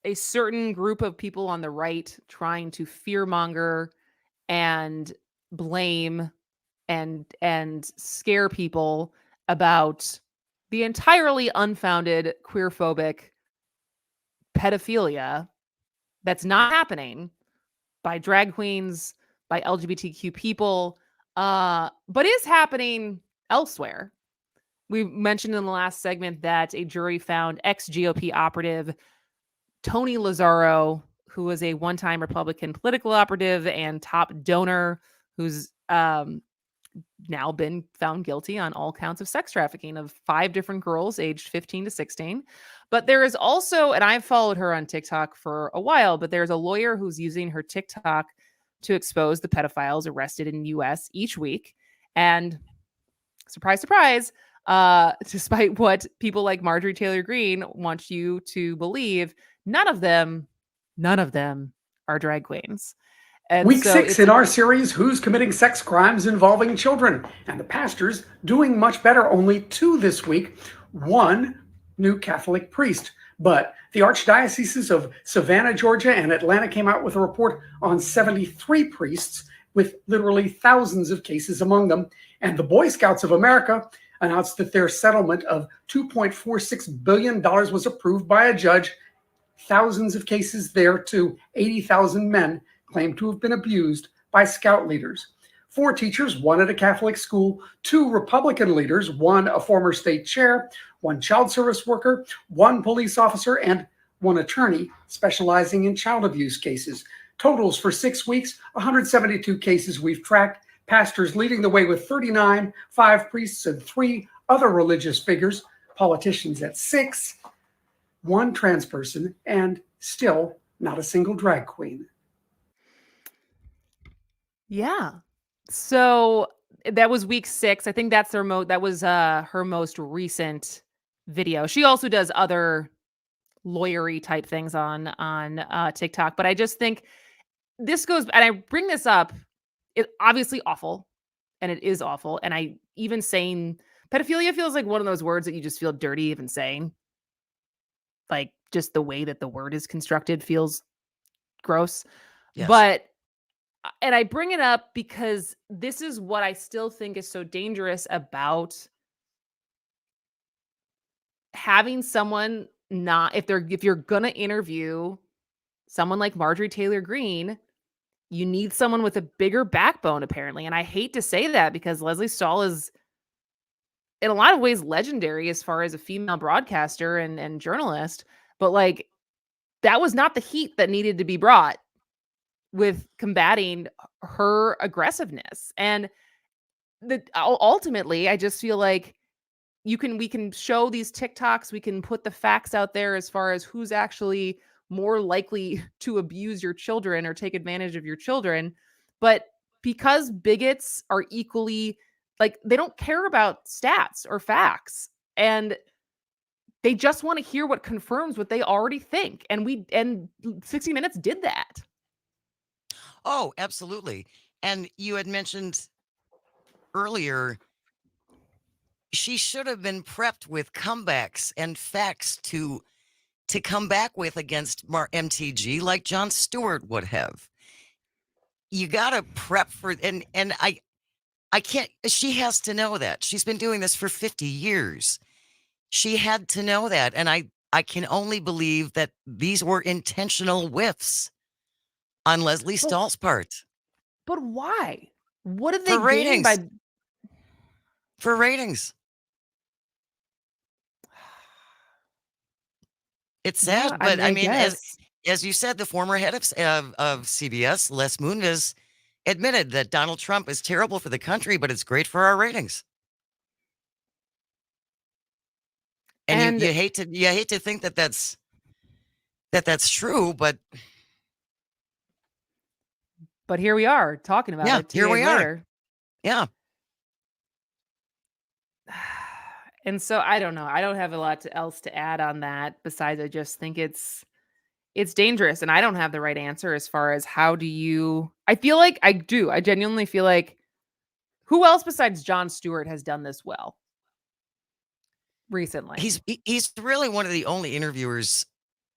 a certain group of people on the right trying to fearmonger and blame and scare people about the entirely unfounded queerphobic pedophilia that's not happening by drag queens, by LGBTQ people, but is happening elsewhere. We mentioned in the last segment that a jury found ex-GOP operative Tony Lazzaro, who was a one-time Republican political operative and top donor, who's now been found guilty on all counts of sex trafficking of 5 different girls aged 15 to 16. But there is also, and I've followed her on TikTok for a while, but there's a lawyer who's using her TikTok to expose the pedophiles arrested in the U.S. each week. And surprise, surprise, despite what people like Marjorie Taylor Greene want you to believe, none of them are drag queens. And Week so 6 in our series, Who's Committing Sex Crimes Involving Children? And the pastors doing much better, only 2 this week. 1 new Catholic priest. But the archdioceses of Savannah, Georgia and Atlanta came out with a report on 73 priests with literally thousands of cases among them. And the Boy Scouts of America announced that their settlement of $2.46 billion was approved by a judge. Thousands of cases there too. 80,000 men claimed to have been abused by Scout leaders. 4 teachers, 1 at a Catholic school, 2 Republican leaders, 1 a former state chair, 1 child service worker, 1 police officer, and 1 attorney specializing in child abuse cases. Totals for 6 weeks, 172 cases we've tracked. Pastors leading the way with 39, 5 priests and 3 other religious figures, politicians at 6, 1 trans person, and still not a single drag queen. Yeah. So that was week 6. I think that's her her most recent video. She also does other lawyery type things on TikTok, but I just think this goes, and I bring this up, it's obviously awful, and it is awful. And I even saying pedophilia feels like one of those words that you just feel dirty even saying. Like just the way that the word is constructed feels gross. Yes. And I bring it up because this is what I still think is so dangerous about having someone if you're gonna interview someone like Marjorie Taylor Greene, you need someone with a bigger backbone, apparently. And I hate to say that because Lesley Stahl is in a lot of ways legendary as far as a female broadcaster and journalist, but like that was not the heat that needed to be brought with combating her aggressiveness. And ultimately, I just feel like we can show these TikToks, we can put the facts out there as far as who's actually more likely to abuse your children or take advantage of your children. But because bigots are equally like, they don't care about stats or facts, and they just want to hear what confirms what they already think. And 60 Minutes did that. Oh, absolutely. And you had mentioned earlier, she should have been prepped with comebacks and facts to to come back with against MTG like Jon Stewart would have. You got to prep for, and I can't, she has to know that. She's been doing this for 50 years. She had to know that. And I can only believe that these were intentional whiffs on Leslie Stahl's part. But why? What did they For gain by? For ratings. It's sad, Yeah, but I mean, guess. as you said, the former head of CBS, Les Moonves, admitted that Donald Trump is terrible for the country, but it's great for our ratings. And you hate to think that that's true, but here we are talking about it. 2 here we days are. later. Yeah. And so I don't know. I don't have a lot else to add on that besides I just think it's dangerous, and I don't have the right answer as far as how do you. I feel like I do. I genuinely feel like who else besides Jon Stewart has done this well recently? He's really one of the only interviewers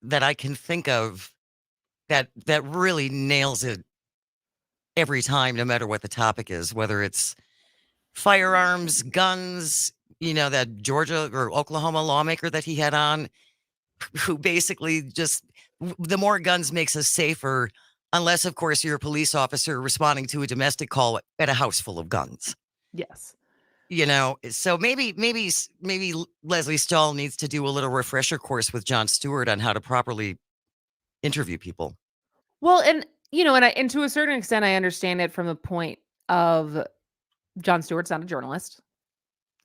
that I can think of that really nails it every time, no matter what the topic is, whether it's firearms, guns, that Georgia or Oklahoma lawmaker that he had on, who basically just, the more guns makes us safer, unless, of course, you're a police officer responding to a domestic call at a house full of guns. Yes. So maybe Leslie Stahl needs to do a little refresher course with Jon Stewart on how to properly interview people. Well, and and to a certain extent, I understand it from the point of Jon Stewart's not a journalist.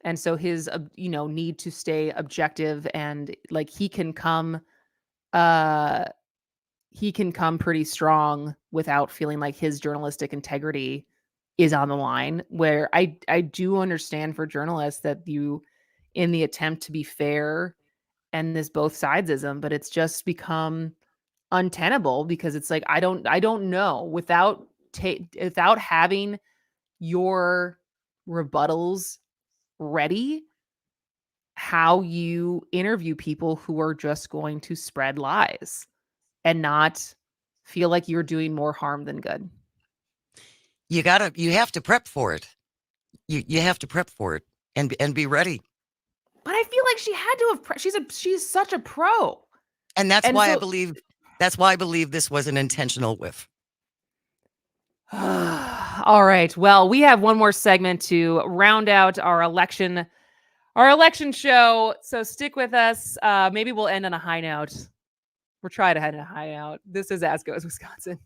And so his, need to stay objective and like he can come pretty strong without feeling like his journalistic integrity is on the line, where I do understand for journalists that you, in the attempt to be fair, and this both sidesism, but it's just become untenable because it's like, I don't know without having your rebuttals ready, how you interview people who are just going to spread lies and not feel like you're doing more harm than good. You have to prep for it. You have to prep for it and be ready. But I feel like she had to have she's such a pro. And that's why I believe this was an intentional whiff. All right. Well, we have one more segment to round out our election show. So stick with us. Maybe we'll end on a high note. We're trying to end on a high note. This is As Goes Wisconsin.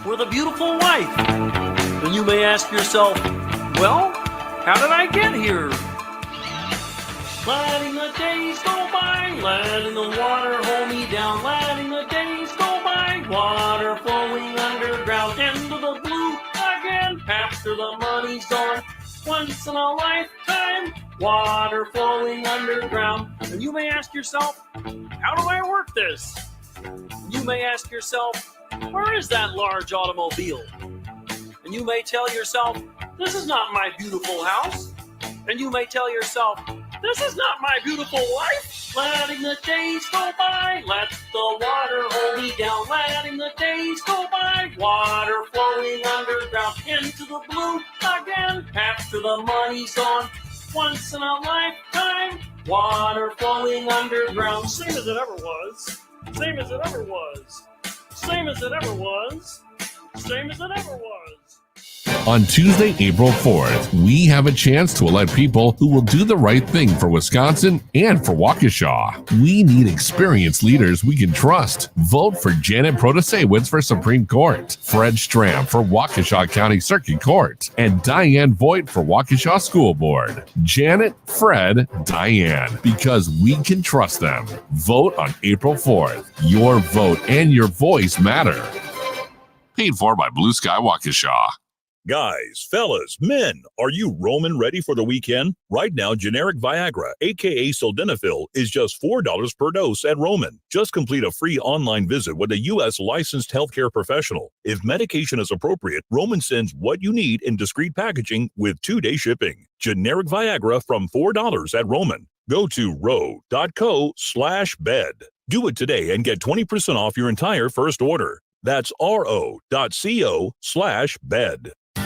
With a beautiful wife. And you may ask yourself, well, how did I get here? Letting the days go by, letting the water hold me down, letting the days go by, water flowing underground into the blue again after the money's gone. Once in a lifetime, water flowing underground. And you may ask yourself, how do I work this? You may ask yourself, where is that large automobile? And you may tell yourself, this is not my beautiful house. And you may tell yourself, this is not my beautiful life. Letting the days go by, let the water hold me down. Letting the days go by, water flowing underground into the blue again after the money's gone. Once in a lifetime, water flowing underground. Same as it ever was. Same as it ever was. Same as it ever was. Same as it ever was. On Tuesday, April 4th, we have a chance to elect people who will do the right thing for Wisconsin and for Waukesha. We need experienced leaders we can trust. Vote for Janet Protasewicz for Supreme Court, Fred Stram for Waukesha County Circuit Court, and Diane Voigt for Waukesha School Board. Janet, Fred, Diane, because we can trust them. Vote on April 4th. Your vote and your voice matter. Paid for by Blue Sky Waukesha. Guys, fellas, men, are you Roman ready for the weekend? Right now, generic Viagra, aka Sildenafil, is just $4 per dose at Roman. Just complete a free online visit with a U.S. licensed healthcare professional. If medication is appropriate, Roman sends what you need in discreet packaging with 2-day shipping. Generic Viagra from $4 at Roman. Go to ro.co/bed. Do it today and get 20% off your entire first order. That's ro.co/bed.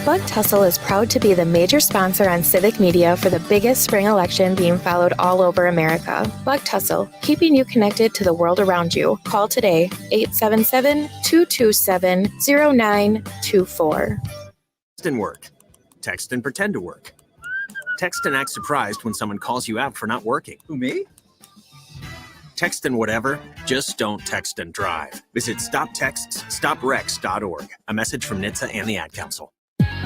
Bug Tussle is proud to be the major sponsor on Civic Media for the biggest spring election being followed all over America. Bug Tussle, keeping you connected to the world around you. Call today, 877-227-0924. Text and work. Text and pretend to work. Text and act surprised when someone calls you out for not working. Who, me? Text and whatever, just don't text and drive. Visit StopTextsStopWrecks.org. A message from NHTSA and the Ad Council.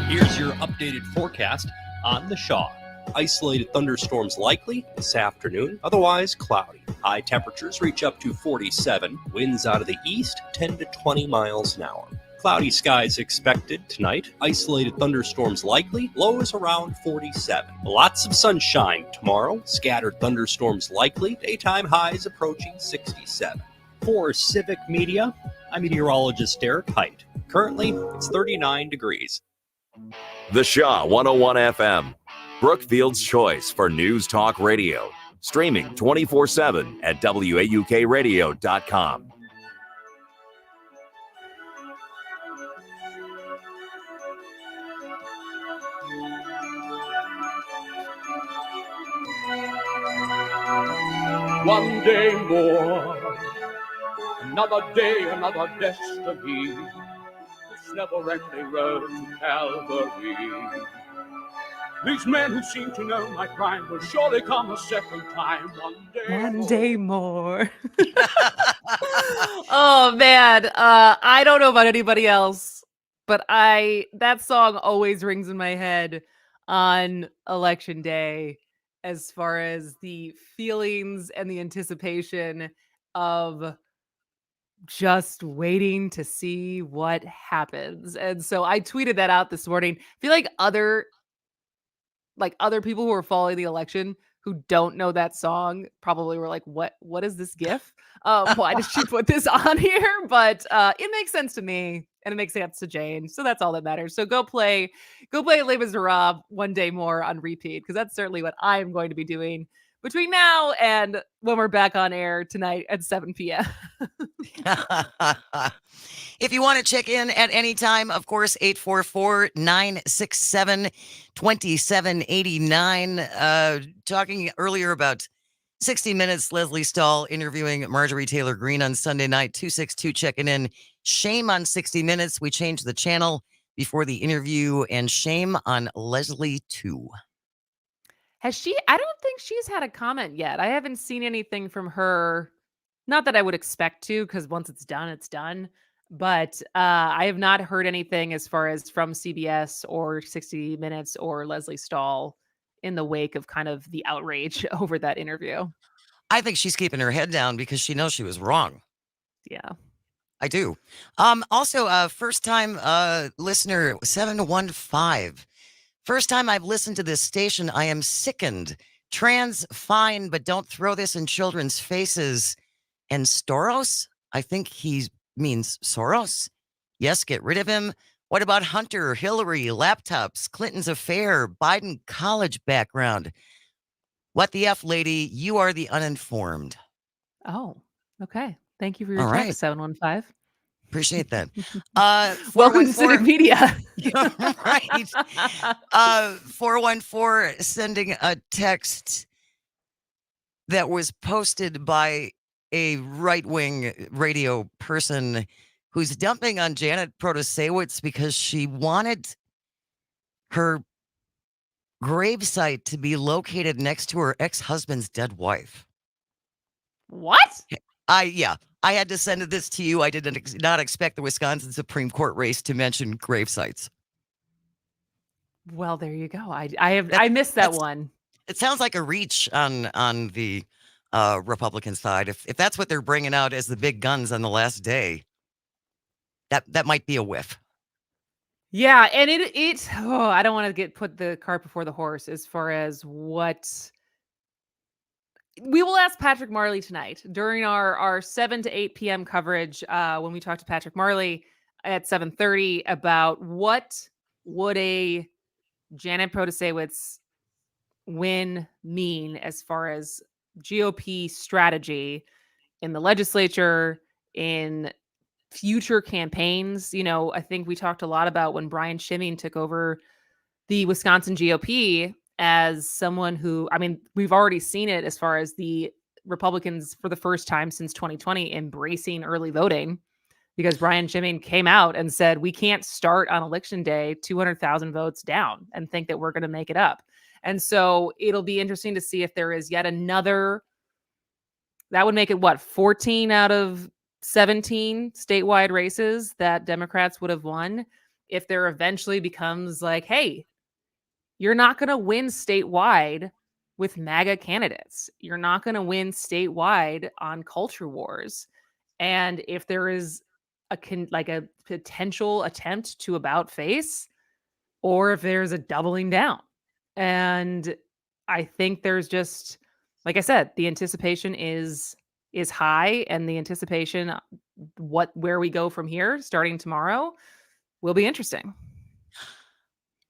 Here's your updated forecast on the Shaw. Isolated thunderstorms likely this afternoon, otherwise cloudy. High temperatures reach up to 47. Winds out of the east 10 to 20 miles an hour. Cloudy skies expected tonight. Isolated thunderstorms likely. Lows around 47. Lots of sunshine tomorrow. Scattered thunderstorms likely. Daytime highs approaching 67. For Civic Media, I'm meteorologist Derek Height. Currently, it's 39 degrees. The Shaw 101 FM, Brookfield's choice for news talk radio. Streaming 24/7 at WAUKradio.com. One day more, another day, another destiny. This never-ending road to Calvary. These men who seem to know my crime will surely come a second time. One day more. Oh man, I don't know about anybody else, but that song always rings in my head on election day, as far as the feelings and the anticipation of just waiting to see what happens. And so I tweeted that out this morning. I feel like other people who are following the election who don't know that song probably were like, what is this gif? Why did she put this on here? But it makes sense to me, and it makes sense to Jane. So that's all that matters. So go play Les Miserables One Day More on repeat, because that's certainly what I'm going to be doing between now and when we're back on air tonight at 7 p.m. If you want to check in at any time, of course, 844-967-2789. Talking earlier about 60 Minutes, Leslie Stahl interviewing Marjorie Taylor Greene on Sunday night, 262 checking in. Shame on 60 Minutes. We changed the channel before the interview, and shame on Leslie too. Has she? I don't think she's had a comment yet. I haven't seen anything from her. Not that I would expect to, because once it's done, it's done. But I have not heard anything as far as from CBS or 60 Minutes or Leslie Stahl in the wake of kind of the outrage over that interview. I think she's keeping her head down because she knows she was wrong. Yeah. I do. Also, first time listener 715. First time I've listened to this station, I am sickened. Trans, fine, but don't throw this in children's faces. And Soros? I think he means Soros. Yes, get rid of him. What about Hunter, Hillary, laptops, Clinton's affair, Biden college background? What the F, lady? You are the uninformed. Oh, okay. Thank you for your All text, right. 715. Appreciate that. Welcome to Civic Media. Right. 414 sending a text that was posted by a right-wing radio person who's dumping on Janet Protasewicz because she wanted her gravesite to be located next to her ex-husband's dead wife. What? I had to send this to you. I did not expect the Wisconsin Supreme Court race to mention grave sites. Well, there you go. I missed that one. It sounds like a reach on the Republican side. If that's what they're bringing out as the big guns on the last day, that might be a whiff. Yeah, and I don't want to put the cart before the horse as far as what. We will ask Patrick Marley tonight during our 7 to 8 p.m. coverage when we talk to Patrick Marley at 7:30 about what would a Janet Protasewicz win mean as far as GOP strategy in the legislature, in future campaigns. I think we talked a lot about when Brian Schimming took over the Wisconsin GOP as someone who, we've already seen it as far as the Republicans for the first time since 2020 embracing early voting, because Brian Schimming came out and said, we can't start on election day 200,000 votes down and think that we're going to make it up. And so it'll be interesting to see if there is yet another, that would make it 14 out of 17 statewide races that Democrats would have won. If there eventually becomes like, hey, you're not going to win statewide with MAGA candidates. You're not going to win statewide on culture wars. And if there is a potential attempt to about face, or if there's a doubling down. And I think there's just, like I said, the anticipation is high, and the anticipation where we go from here starting tomorrow will be interesting.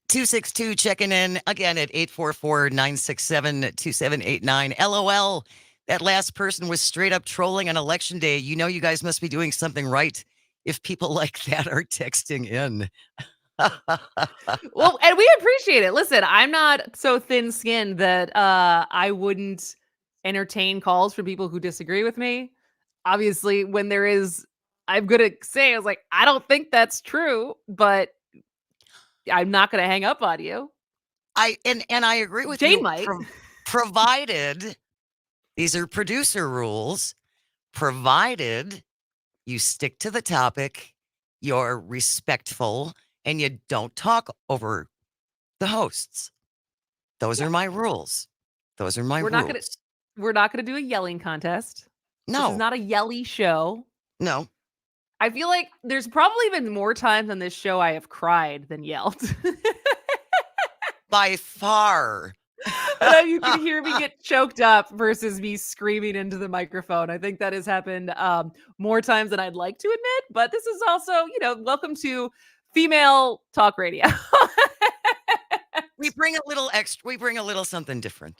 262 checking in again at 844-967-2789. LOL. That last person was straight up trolling on election day. You guys must be doing something right if people like that are texting in. Well, and we appreciate it. Listen, I'm not so thin-skinned that I wouldn't entertain calls from people who disagree with me. Obviously, when there is, I'm going to say, I was like, I don't think that's true, but I'm not going to hang up on you. I agree with Jane you. might. Provided, these are producer rules, provided you stick to the topic, you're respectful, and you don't talk over the hosts. Those are my rules. Those are my rules. We're not going to do a yelling contest. No. This is not a yelly show. No. I feel like there's probably been more times on this show I have cried than yelled. By far. You can hear me get choked up versus me screaming into the microphone. I think that has happened more times than I'd like to admit, but this is also, welcome to female talk radio. We bring a little extra. We bring a little something different.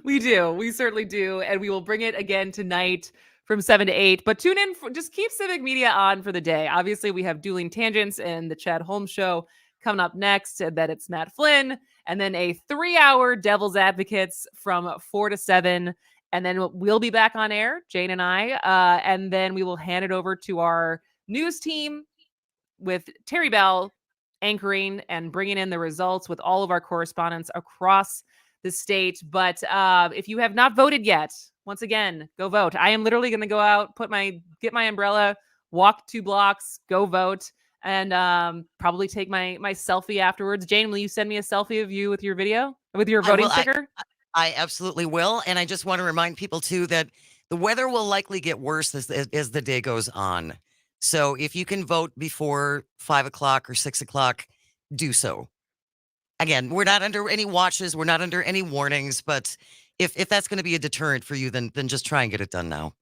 We do. We certainly do. And we will bring it again tonight from 7 to 8. But tune in. Just keep Civic Media on for the day. Obviously, we have Dueling Tangents and the Chad Holmes Show coming up next. And then it's Matt Flynn. And then a 3-hour Devil's Advocates from 4 to 7. And then we'll be back on air, Jane and I. And then we will hand it over to our news team with Terry Bell anchoring and bringing in the results with all of our correspondents across the state. But if you have not voted yet, once again, go vote. I am literally going to go out, get my umbrella, walk 2 blocks, go vote, and probably take my selfie afterwards. Jane, will you send me a selfie of you with your video, with your voting sticker? I absolutely will. And I just want to remind people too that the weather will likely get worse as the day goes on. So if you can vote before 5 o'clock or 6 o'clock, do so. Again, we're not under any watches. We're not under any warnings. But if that's going to be a deterrent for you, then just try and get it done now.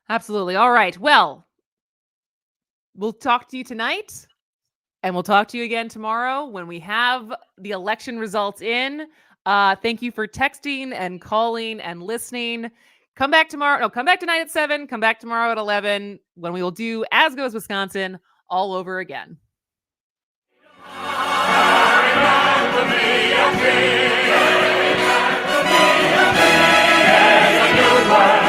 Absolutely. All right. Well, we'll talk to you tonight. And we'll talk to you again tomorrow when we have the election results in. Thank you for texting and calling and listening. Come back tomorrow. No, come back tonight at 7. Come back tomorrow at 11 when we will do As Goes Wisconsin all over again. As a new world.